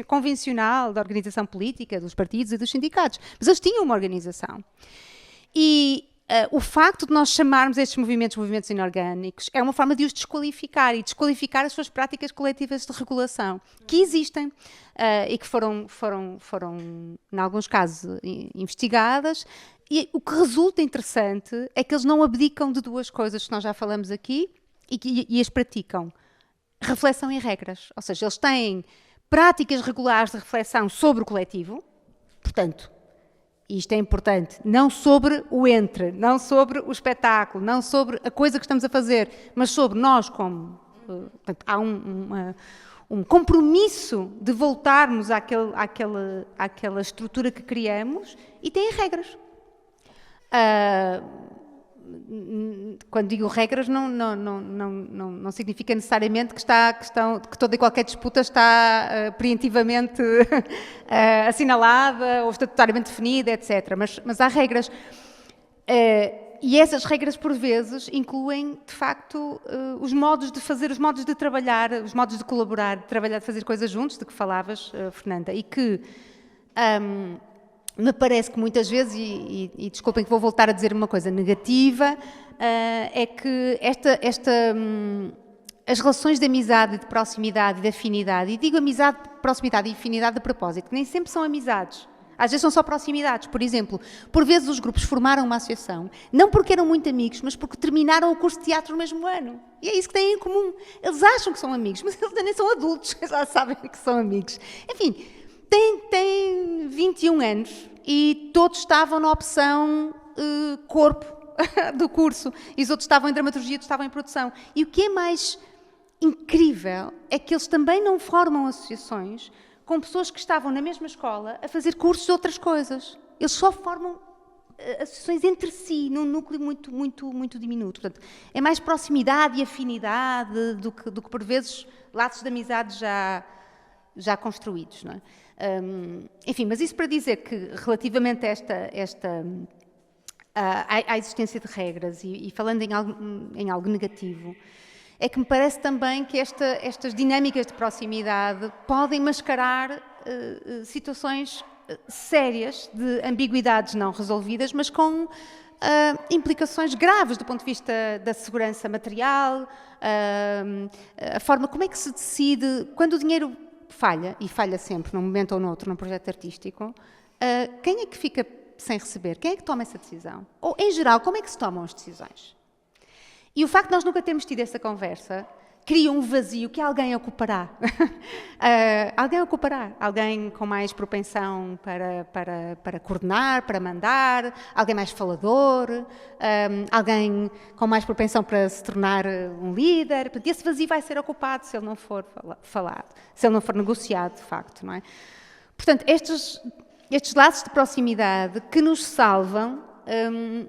convencional da organização política, dos partidos e dos sindicatos. Mas eles tinham uma organização. E o facto de nós chamarmos estes movimentos inorgânicos é uma forma de os desqualificar e desqualificar as suas práticas coletivas de regulação, que existem e que foram, em alguns casos, investigadas. E o que resulta interessante é que eles não abdicam de duas coisas que nós já falamos aqui e as praticam. Reflexão e regras. Ou seja, eles têm práticas regulares de reflexão sobre o coletivo, portanto, isto é importante, não sobre o entre, não sobre o espetáculo, não sobre a coisa que estamos a fazer, mas sobre nós como... Portanto, há um compromisso de voltarmos àquela estrutura que criamos e tem regras. quando digo regras, não significa necessariamente que toda e qualquer disputa está preemptivamente assinalada ou estatutariamente definida, etc. Mas há regras. E essas regras, por vezes, incluem, de facto, os modos de fazer, os modos de trabalhar, os modos de colaborar, de trabalhar, de fazer coisas juntos, de que falavas, Fernanda, e que me parece que muitas vezes, e desculpem que vou voltar a dizer uma coisa negativa, é que as relações de amizade, de proximidade e de afinidade, e digo amizade, proximidade e afinidade de propósito, que nem sempre são amizades. Às vezes são só proximidades. Por exemplo, por vezes os grupos formaram uma associação, não porque eram muito amigos, mas porque terminaram o curso de teatro no mesmo ano. E é isso que têm em comum. Eles acham que são amigos, mas eles nem são adultos, já sabem que são amigos. Enfim, têm 21 anos e todos estavam na opção corpo do curso. E os outros estavam em dramaturgia, outros estavam em produção. E o que é mais incrível é que eles também não formam associações com pessoas que estavam na mesma escola a fazer cursos de outras coisas. Eles só formam associações entre si, num núcleo muito diminuto. Portanto, é mais proximidade e afinidade do que por vezes, laços de amizade já construídos. Não é? Enfim, mas isso para dizer que, relativamente à existência de regras, e falando em algo negativo, é que me parece também que estas dinâmicas de proximidade podem mascarar situações sérias de ambiguidades não resolvidas, mas com implicações graves do ponto de vista da segurança material, a forma como é que se decide, quando o dinheiro falha, e falha sempre, num momento ou noutro, num projeto artístico, quem é que fica sem receber? Quem é que toma essa decisão? Ou, em geral, como é que se tomam as decisões? E o facto de nós nunca termos tido essa conversa cria um vazio que alguém ocupará. Alguém ocupará. Alguém com mais propensão para coordenar, para mandar, alguém mais falador, alguém com mais propensão para se tornar um líder. Portanto, esse vazio vai ser ocupado se ele não for falado, se ele não for negociado, de facto. Não é? Portanto, estes laços de proximidade que nos salvam,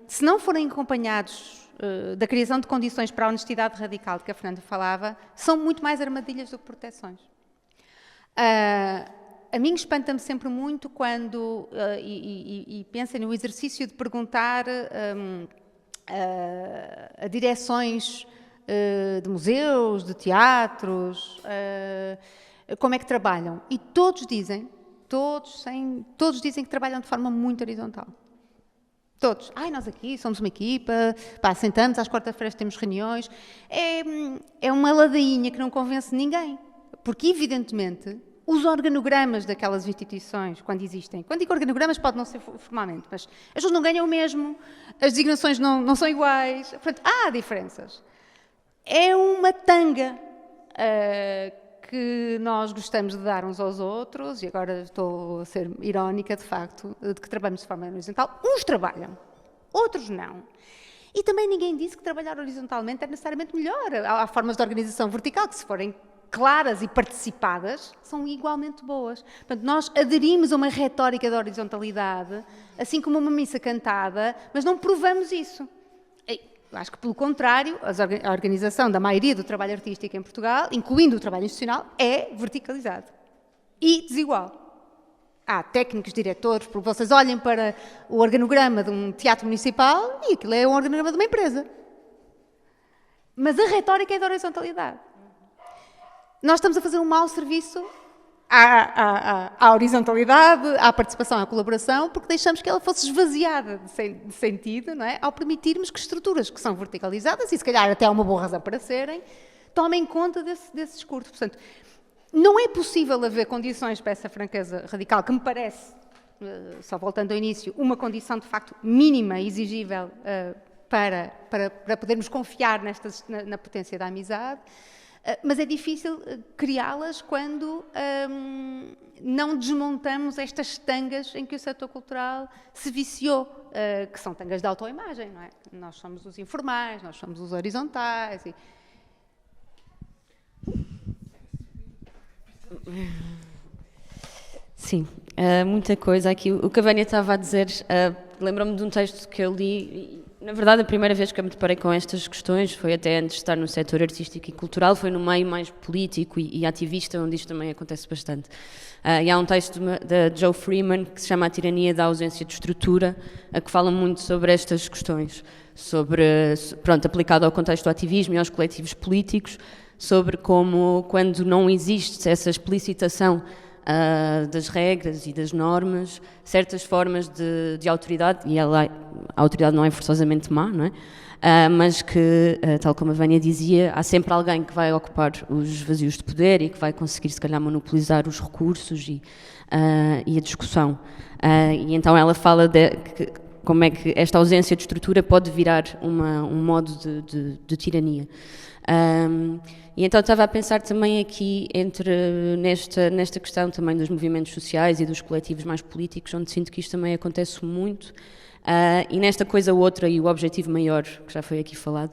se não forem acompanhados da criação de condições para a honestidade radical de que a Fernanda falava, são muito mais armadilhas do que proteções. A mim espanta-me sempre muito quando, e pensem no exercício de perguntar a direções de museus, de teatros, como é que trabalham. E todos dizem que trabalham de forma muito horizontal. Todos. Nós aqui somos uma equipa, sentamos, às quarta-feiras temos reuniões. É uma ladainha que não convence ninguém. Porque, evidentemente, os organogramas daquelas instituições, quando existem, quando digo organogramas pode não ser formalmente, mas as pessoas não ganham o mesmo, as designações não são iguais, portanto, há diferenças. É uma tanga que nós gostamos de dar uns aos outros, e agora estou a ser irónica, de facto, de que trabalhamos de forma horizontal. Uns trabalham, outros não. E também ninguém disse que trabalhar horizontalmente é necessariamente melhor. Há formas de organização vertical que, se forem claras e participadas, são igualmente boas. Portanto, nós aderimos a uma retórica da horizontalidade, assim como uma missa cantada, mas não provamos isso. Acho que, pelo contrário, a organização da maioria do trabalho artístico em Portugal, incluindo o trabalho institucional, é verticalizado e desigual. Há técnicos, diretores, porque vocês olhem para o organograma de um teatro municipal e aquilo é um organograma de uma empresa. Mas a retórica é da horizontalidade. Nós estamos a fazer um mau serviço à horizontalidade, à participação, à colaboração, porque deixamos que ela fosse esvaziada de sentido, não é? Ao permitirmos que estruturas que são verticalizadas, e se calhar até há uma boa razão para serem, tomem conta desse discurso. Portanto, não é possível haver condições para essa franqueza radical, que me parece, só voltando ao início, uma condição de facto mínima exigível para podermos confiar na potência da amizade. Mas é difícil criá-las quando não desmontamos estas tangas em que o setor cultural se viciou, que são tangas de autoimagem, não é? Nós somos os informais, nós somos os horizontais. Sim, muita coisa aqui. O que a Vânia estava a dizer, lembro-me de um texto que eu li, Na verdade, a primeira vez que eu me deparei com estas questões foi até antes de estar no setor artístico e cultural, foi no meio mais político e ativista, onde isto também acontece bastante. E há um texto da Joe Freeman que se chama A Tirania da Ausência de Estrutura, que fala muito sobre estas questões, aplicado ao contexto do ativismo e aos coletivos políticos, sobre como, quando não existe essa explicitação das regras e das normas, certas formas de autoridade, e a autoridade não é forçosamente má, não é? Mas que, tal como a Vânia dizia, há sempre alguém que vai ocupar os vazios de poder e que vai conseguir, se calhar, monopolizar os recursos e a discussão. E então ela fala como é que esta ausência de estrutura pode virar um modo de tirania. E então estava a pensar também aqui nesta questão também dos movimentos sociais e dos coletivos mais políticos, onde sinto que isto também acontece muito, e nesta coisa outra e o objetivo maior, que já foi aqui falado.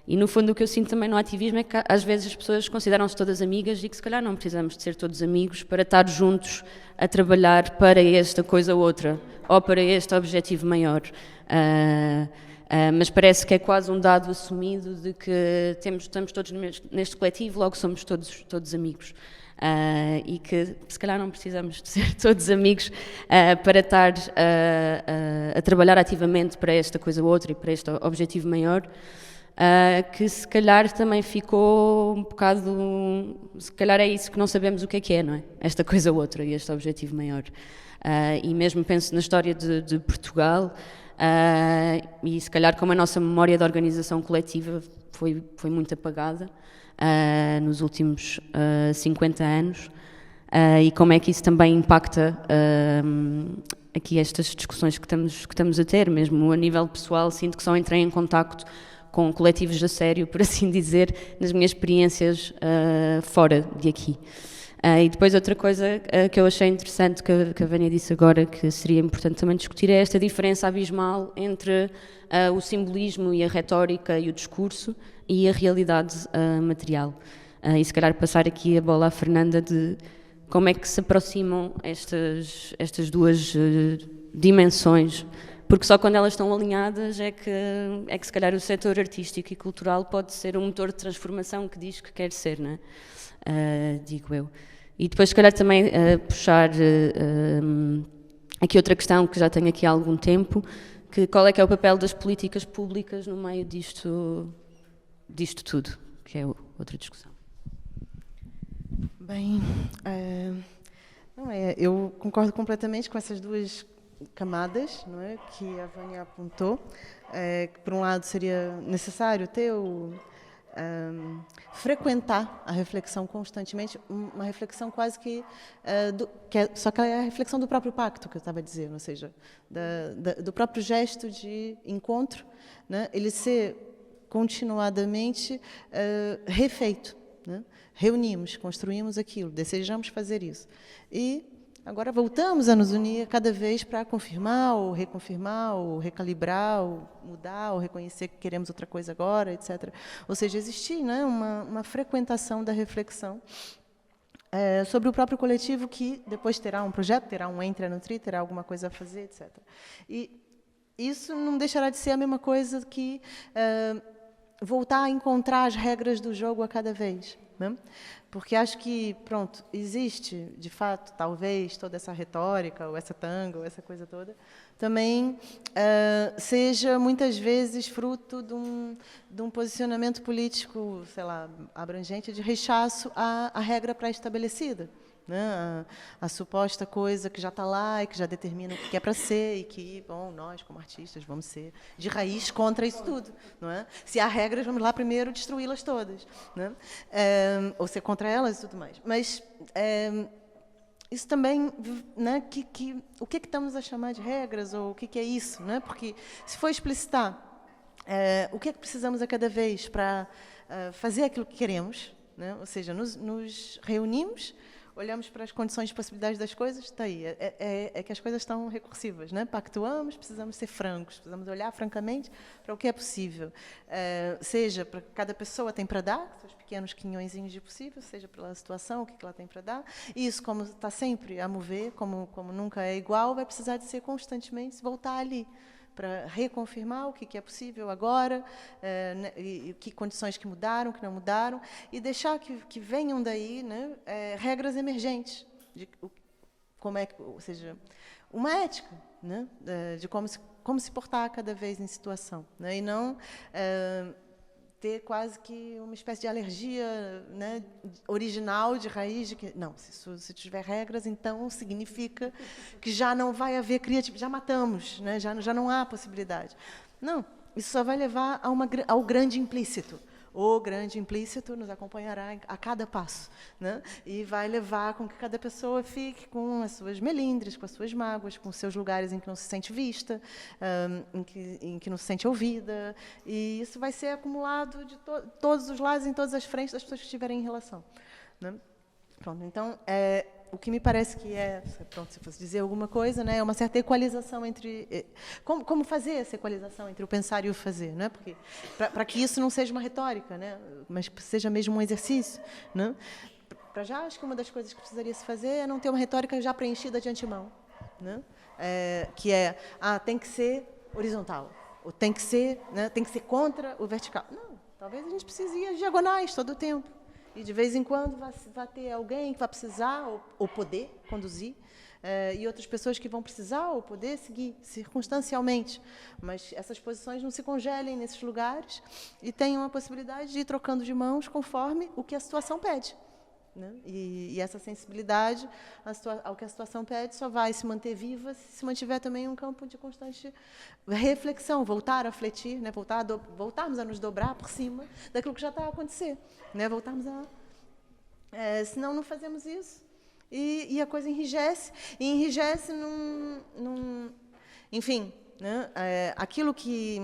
E no fundo o que eu sinto também no ativismo é que às vezes as pessoas consideram-se todas amigas e que se calhar não precisamos de ser todos amigos para estar juntos a trabalhar para esta coisa outra, ou para este objetivo maior. Mas parece que é quase um dado assumido de que estamos todos neste coletivo, logo somos todos amigos. E que se calhar não precisamos de ser todos amigos para estar a trabalhar ativamente para esta coisa outra e para este objetivo maior, que se calhar também ficou um bocado... Se calhar é isso que não sabemos o que é, não é? Esta coisa outra e este objetivo maior. E mesmo penso na história de Portugal, e se calhar como a nossa memória de organização coletiva foi muito apagada nos últimos 50 anos, e como é que isso também impacta aqui estas discussões que estamos a ter, mesmo a nível pessoal. Sinto que só entrei em contacto com coletivos a sério, por assim dizer, nas minhas experiências fora de aqui. E depois outra coisa que eu achei interessante que a Vânia disse agora, que seria importante também discutir, é esta diferença abismal entre o simbolismo e a retórica e o discurso e a realidade material. E se calhar passar aqui a bola à Fernanda de como é que se aproximam estas duas dimensões, porque só quando elas estão alinhadas é que se calhar o setor artístico e cultural pode ser um motor de transformação que diz que quer ser, não é? Digo eu. E depois, se calhar, também puxar aqui outra questão que já tenho aqui há algum tempo, qual é que é o papel das políticas públicas no meio disto tudo, que é outra discussão. Bem, eu concordo completamente com essas duas camadas, não é, que a Vânia apontou, que por um lado seria necessário ter frequentar a reflexão constantemente, uma reflexão quase só que é a reflexão do próprio pacto, que eu estava dizendo, ou seja, do próprio gesto de encontro, né, ele ser continuadamente refeito, né? Reunimos, construímos aquilo, desejamos fazer isso. E agora voltamos a nos unir cada vez para confirmar, ou reconfirmar, ou recalibrar, ou mudar, ou reconhecer que queremos outra coisa agora, etc. Ou seja, existir, né, uma frequentação da reflexão sobre o próprio coletivo, que depois terá um projeto, terá um Entre a Nutrir, terá alguma coisa a fazer, etc. E isso não deixará de ser a mesma coisa que voltar a encontrar as regras do jogo a cada vez, né? Porque acho que, pronto, existe, de fato, talvez, toda essa retórica, ou essa tanga, ou essa coisa toda, também seja, muitas vezes, fruto de um posicionamento político, sei lá, abrangente, de rechaço à regra pré-estabelecida, né? A suposta coisa que já está lá e que já determina o que é para ser e que, bom, nós, como artistas, vamos ser de raiz contra isso tudo, não é? Se há regras, vamos lá primeiro destruí-las todas, né? Ou ser contra elas e tudo mais. Mas isso também, né, o que estamos a chamar de regras, ou o que é isso, né? Porque se for explicitar o que é que precisamos a cada vez para fazer aquilo que queremos, né? Ou seja, nos reunimos, olhamos para as condições e possibilidades das coisas, está aí. É que as coisas estão recursivas, né? Pactuamos, precisamos ser francos, precisamos olhar francamente para o que é possível. Seja para cada pessoa tem para dar, seus pequenos quinhõezinhos de possível, seja pela situação, o que ela tem para dar. E isso, como está sempre a mover, como nunca é igual, vai precisar de ser constantemente, voltar ali, para reconfirmar o que é possível agora, né, e que condições que mudaram, que não mudaram, e deixar que venham daí, né, regras emergentes, como é, ou seja, uma ética, né, de como se portar cada vez em situação, né, e não ter quase que uma espécie de alergia, né, original, de raiz, de que, não, se tiver regras, então significa que já não vai haver criatividade, já matamos, né, já não há possibilidade. Não, isso só vai levar ao grande implícito. O grande implícito nos acompanhará a cada passo, né? E vai levar com que cada pessoa fique com as suas melindres, com as suas mágoas, com os seus lugares em que não se sente vista, em que não se sente ouvida. E isso vai ser acumulado de todos os lados, em todas as frentes das pessoas que estiverem em relação, né? Pronto, então, o que me parece que pronto, se fosse dizer alguma coisa, né, é uma certa equalização entre... Como fazer essa equalização entre o pensar e o fazer? Né? Porque, para que isso não seja uma retórica, né, mas que seja mesmo um exercício. Né? Para já, acho que uma das coisas que precisaria se fazer é não ter uma retórica já preenchida de antemão. Né? Tem que ser horizontal, ou tem que ser contra o vertical. Não, talvez a gente precise ir às diagonais todo o tempo. E, de vez em quando, vai ter alguém que vai precisar ou poder conduzir, e outras pessoas que vão precisar ou poder seguir, circunstancialmente. Mas essas posições não se congelem nesses lugares e tenham a possibilidade de ir trocando de mãos conforme o que a situação pede. Né? E essa sensibilidade ao que a situação pede só vai se manter viva se mantiver também um campo de constante reflexão, voltar a fletir, né? Voltarmos a nos dobrar por cima daquilo que já está a acontecer, né? Senão não fazemos isso e a coisa enrijece, e enrijece enfim, né? Aquilo que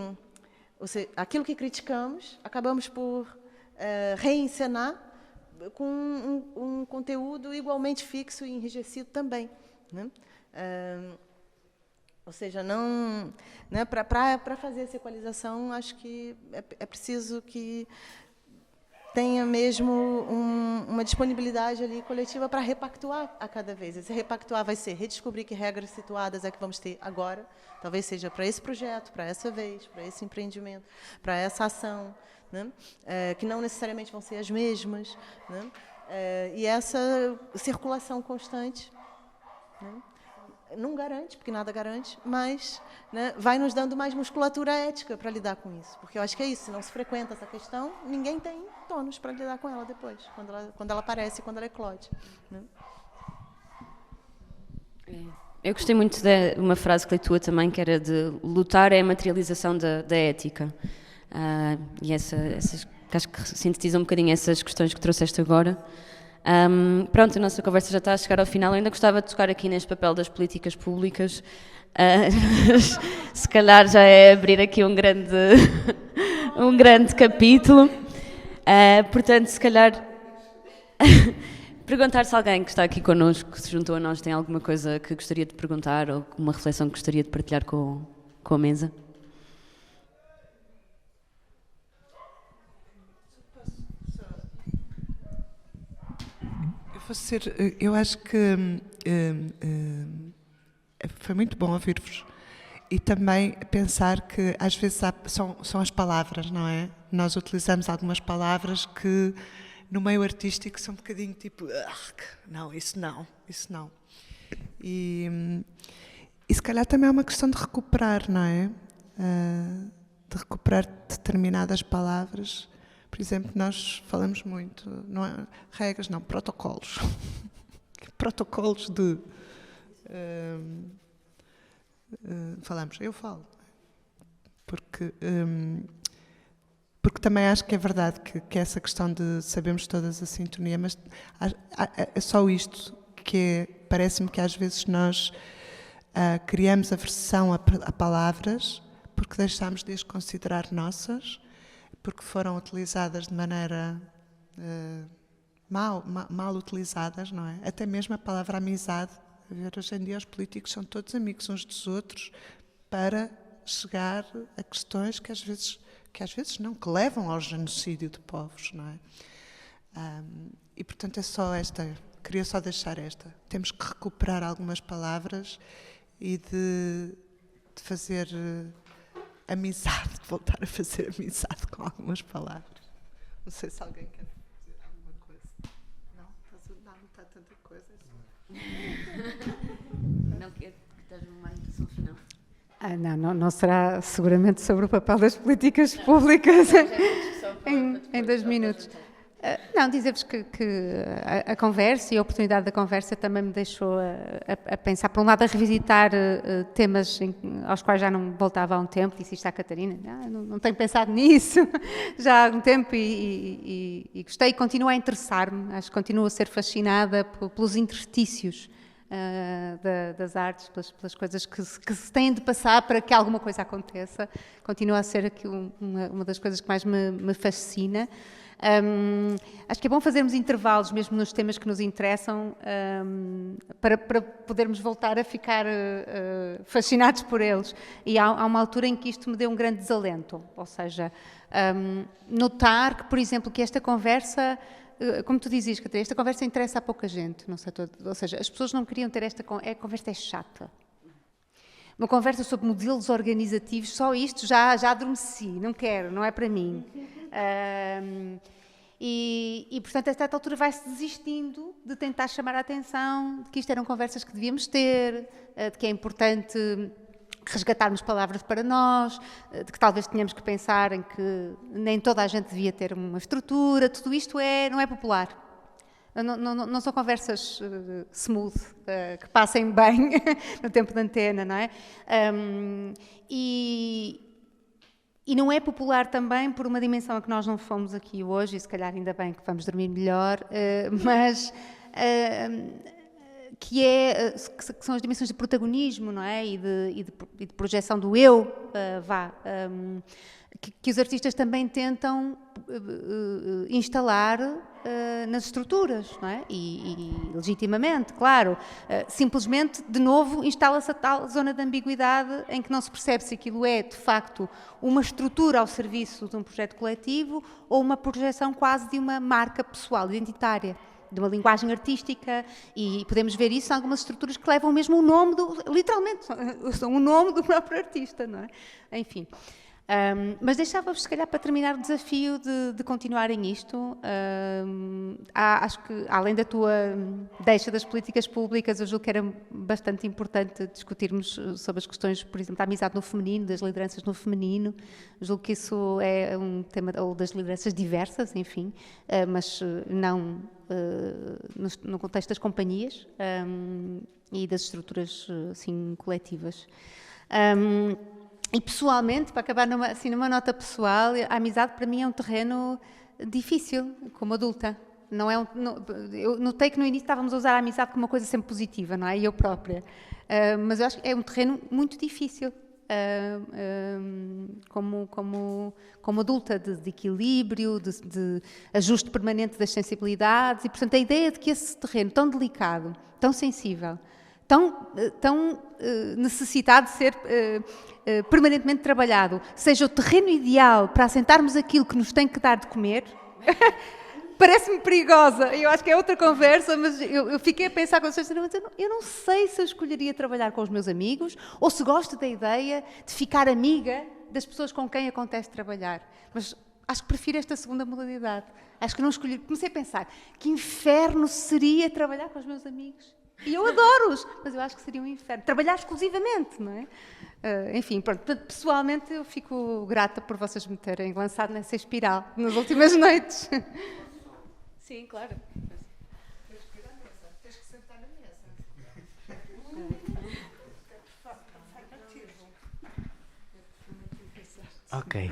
criticamos, acabamos por reencenar com um conteúdo igualmente fixo e enrijecido também, né? Ou seja, não, né, para fazer essa equalização, acho que é preciso que tenha mesmo uma disponibilidade ali coletiva para repactuar a cada vez. Esse repactuar vai ser redescobrir que regras situadas é que vamos ter agora, talvez seja para esse projeto, para essa vez, para esse empreendimento, para essa ação, né? Que não necessariamente vão ser as mesmas, né? E essa circulação constante, né? Não garante, porque nada garante, mas, né, vai nos dando mais musculatura ética para lidar com isso. Porque eu acho que é isso, se não se frequenta essa questão, ninguém tem tônus para lidar com ela depois, quando ela aparece, quando ela eclode, né? Eu gostei muito de uma frase que li tua também, que era de lutar é a materialização da ética. E essas, que acho que sintetiza um bocadinho essas questões que trouxeste agora. Pronto, a nossa conversa já está a chegar ao final. Eu ainda gostava de tocar aqui neste papel das políticas públicas. Se calhar já é abrir aqui um grande capítulo. Portanto, se calhar perguntar se alguém que está aqui connosco, que se juntou a nós, tem alguma coisa que gostaria de perguntar ou uma reflexão que gostaria de partilhar com a mesa. Eu acho que foi muito bom ouvir-vos e também pensar que às vezes são as palavras, não é? Nós utilizamos algumas palavras que no meio artístico são um bocadinho tipo, não, isso não. E se calhar também é uma questão de recuperar, não é? De recuperar determinadas palavras. Por exemplo, nós falamos muito, não é regras, não, protocolos. Protocolos de... eu falo. Porque também acho que é verdade que essa questão de sabermos todas a sintonia, mas é só isto que parece-me que às vezes nós criamos aversão a palavras porque deixamos de as considerar nossas, porque foram utilizadas de maneira mal utilizadas, não é? Até mesmo a palavra amizade. Hoje em dia os políticos são todos amigos uns dos outros para chegar a questões que às vezes não, que levam ao genocídio de povos, não é? E portanto é só esta, queria só deixar esta. Temos que recuperar algumas palavras e de de fazer amizade, de voltar a fazer amizade com algumas palavras. Não sei se alguém quer dizer alguma coisa. Não? Não está tanta coisa. Não quer que esteja numa impressão final. Não será seguramente sobre o papel das políticas públicas em 2 minutos. Não, dizer-vos que a conversa e a oportunidade da conversa também me deixou a pensar, por um lado, a revisitar temas aos quais já não voltava há um tempo. Disse isto à Catarina, não tenho pensado nisso já há algum tempo e gostei e continuo a interessar-me. Acho que continuo a ser fascinada pelos interstícios das artes, pelas coisas que se têm de passar para que alguma coisa aconteça. Continua a ser aqui uma das coisas que mais me fascina. Acho que é bom fazermos intervalos mesmo nos temas que nos interessam, para podermos voltar a ficar fascinados por eles. E há uma altura em que isto me deu um grande desalento, ou seja, notar que, por exemplo, que esta conversa, como tu dizias, Catarina, esta conversa interessa a pouca gente, não sei, ou seja, as pessoas não queriam ter a conversa é chata. Uma conversa sobre modelos organizativos, só isto já adormeci, não quero, não é para mim. Portanto, a esta altura vai-se desistindo de tentar chamar a atenção de que isto eram conversas que devíamos ter, de que é importante resgatarmos palavras para nós, de que talvez tenhamos que pensar em que nem toda a gente devia ter uma estrutura. Tudo isto não é popular. Não são conversas smooth, que passem bem no tempo de antena, não é? E não é popular também por uma dimensão a que nós não fomos aqui hoje, e se calhar ainda bem que vamos dormir melhor, mas que são as dimensões de protagonismo, não é? E de projeção do eu, que os artistas também tentam instalar nas estruturas, não é? E legitimamente, claro. Simplesmente, de novo, instala-se a tal zona de ambiguidade em que não se percebe se aquilo é, de facto, uma estrutura ao serviço de um projeto coletivo ou uma projeção quase de uma marca pessoal, identitária, de uma linguagem artística, e podemos ver isso em algumas estruturas que levam mesmo o nome literalmente, são o nome do próprio artista, não é? Enfim. Mas deixava-vos, se calhar, para terminar o desafio de continuarem isto. Acho que, além da tua deixa das políticas públicas, eu julgo que era bastante importante discutirmos sobre as questões, por exemplo, da amizade no feminino, das lideranças no feminino. Eu julgo que isso é um tema, ou das lideranças diversas, enfim, mas não no contexto das companhias e das estruturas, assim, coletivas. E pessoalmente, para acabar numa nota pessoal, a amizade para mim é um terreno difícil, como adulta. Eu notei que no início estávamos a usar a amizade como uma coisa sempre positiva, não é? E eu própria. Mas eu acho que é um terreno muito difícil, como adulta, de equilíbrio, de ajuste permanente das sensibilidades. E, portanto, a ideia de que esse terreno tão delicado, tão sensível, tão necessitado de ser permanentemente trabalhado, seja o terreno ideal para assentarmos aquilo que nos tem que dar de comer, parece-me perigosa. Eu acho que é outra conversa, mas eu fiquei a pensar com vocês, eu não sei se eu escolheria trabalhar com os meus amigos ou se gosto da ideia de ficar amiga das pessoas com quem acontece trabalhar. Mas acho que prefiro esta segunda modalidade. Acho que não escolhi. Comecei a pensar, que inferno seria trabalhar com os meus amigos? E eu adoro-os, mas eu acho que seria um inferno. Trabalhar exclusivamente, não é? Enfim, pronto, pessoalmente eu fico grata por vocês me terem lançado nessa espiral nas últimas noites. Sim, claro. Tens que sentar na mesa. Ok.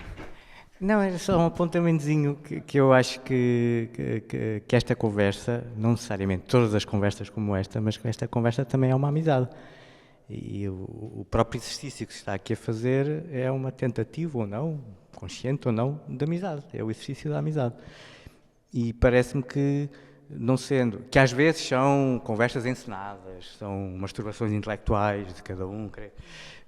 Não, era só um apontamentozinho que eu acho que esta conversa, não necessariamente todas as conversas como esta, mas que esta conversa também é uma amizade. E o próprio exercício que se está aqui a fazer é uma tentativa ou não, consciente ou não, de amizade. É o exercício da amizade. E parece-me que, não sendo, que às vezes são conversas encenadas, são masturbações intelectuais de cada um, creio.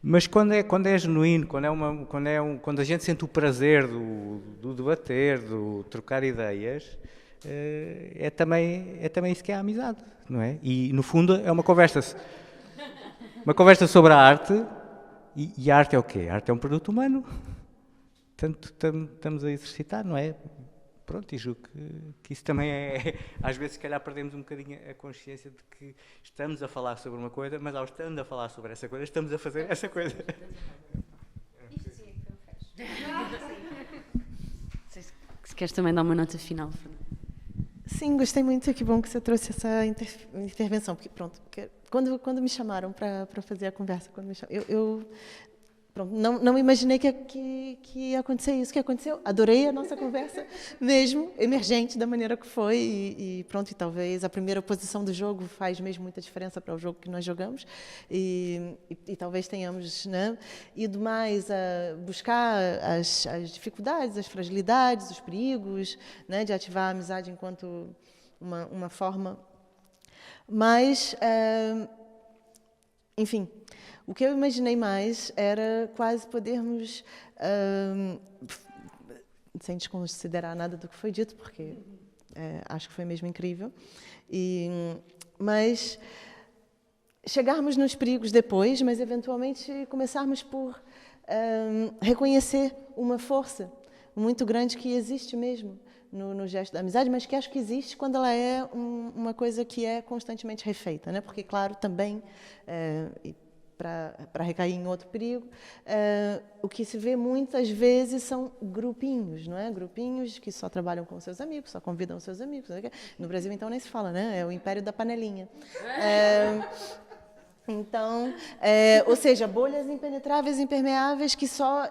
Mas quando é genuíno, quando a gente sente o prazer do debater, do trocar ideias, é também isso que é a amizade, não é? E no fundo é uma conversa sobre a arte E a arte é o quê? A arte é um produto humano. Portanto, estamos a exercitar, não é? Pronto, e julgo que isso também é... Às vezes, se calhar, perdemos um bocadinho a consciência de que estamos a falar sobre uma coisa, mas ao estando a falar sobre essa coisa, estamos a fazer essa coisa. Se queres também dar uma nota final, Fernanda. Sim, gostei muito, que bom que você trouxe essa intervenção, porque pronto, quando me chamaram para fazer a conversa, eu pronto, não imaginei que ia acontecer isso, que aconteceu. Adorei a nossa conversa, mesmo emergente da maneira que foi, e pronto, e talvez a primeira posição do jogo faz mesmo muita diferença para o jogo que nós jogamos, e talvez tenhamos, né, ido mais a buscar as dificuldades, as fragilidades, os perigos, né, de ativar a amizade enquanto uma forma, mas, enfim, o que eu imaginei mais era quase podermos, sem desconsiderar nada do que foi dito, porque acho que foi mesmo incrível, mas chegarmos nos perigos depois, mas eventualmente começarmos por reconhecer uma força muito grande que existe mesmo no gesto da amizade, mas que acho que existe quando ela é uma coisa que é constantemente refeita, né? Porque, claro, também... para recair em outro perigo, o que se vê muitas vezes são grupinhos, não é? Grupinhos que só trabalham com seus amigos, só convidam seus amigos. No Brasil, então, nem se fala, né? É o império da panelinha. Então, ou seja, bolhas impenetráveis, impermeáveis, que só,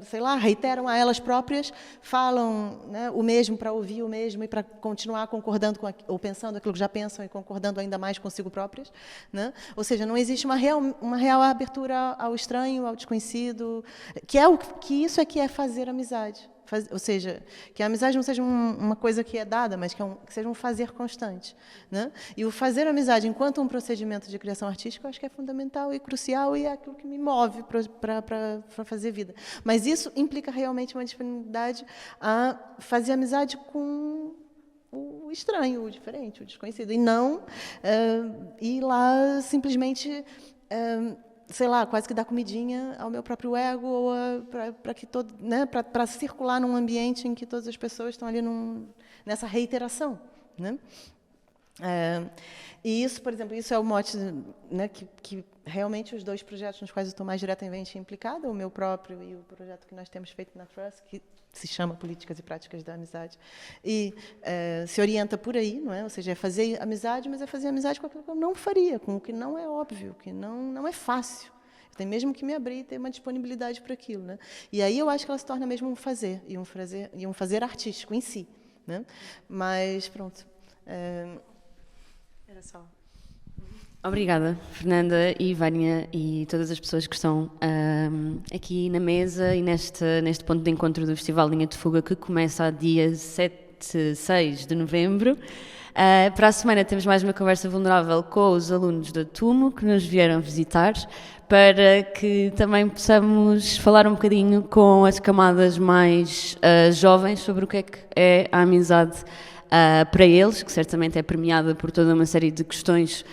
sei lá, reiteram a elas próprias, falam, né, o mesmo para ouvir o mesmo e para continuar concordando ou pensando aquilo que já pensam e concordando ainda mais consigo próprias, né? Ou seja, não existe uma real abertura ao estranho, ao desconhecido, que isso é que é fazer amizade. Ou seja, que a amizade não seja uma coisa que é dada, mas que seja um fazer constante, né? E o fazer amizade enquanto um procedimento de criação artística, eu acho que é fundamental e crucial e é aquilo que me move para fazer vida. Mas isso implica realmente uma disponibilidade a fazer amizade com o estranho, o diferente, o desconhecido, e não ir lá simplesmente... sei lá, quase que dar comidinha ao meu próprio ego, ou para que todo, né, para circular num ambiente em que todas as pessoas estão ali nessa reiteração, né? E isso, por exemplo, isso é o mote, né, que realmente os dois projetos nos quais eu estou mais diretamente implicada, o meu próprio e o projeto que nós temos feito na Trust, que se chama Políticas e Práticas da Amizade, e se orienta por aí, não é? Ou seja, é fazer amizade, mas é fazer amizade com aquilo que eu não faria, com o que não é óbvio, que não é fácil. Eu tenho mesmo que me abrir e ter uma disponibilidade para aquilo, né? E aí eu acho que ela se torna mesmo um fazer, e um fazer artístico em si, né? Mas, pronto, era só... Obrigada, Fernanda e Vânia e todas as pessoas que estão aqui na mesa e neste ponto de encontro do Festival Linha de Fuga, que começa a dia 6 de novembro. Para a semana temos mais uma conversa vulnerável com os alunos da TUMO que nos vieram visitar, para que também possamos falar um bocadinho com as camadas mais jovens sobre o que é a amizade para eles, que certamente é premiada por toda uma série de questões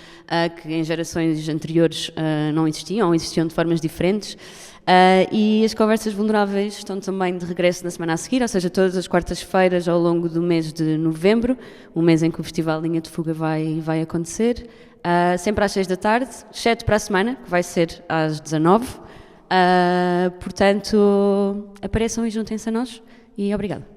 que em gerações anteriores não existiam, ou existiam de formas diferentes. E as conversas vulneráveis estão também de regresso na semana a seguir, ou seja, todas as quartas-feiras ao longo do mês de novembro, o mês em que o Festival Linha de Fuga vai acontecer, sempre às 6 da tarde, exceto para a semana, que vai ser às 19. Portanto, apareçam e juntem-se a nós, e obrigada.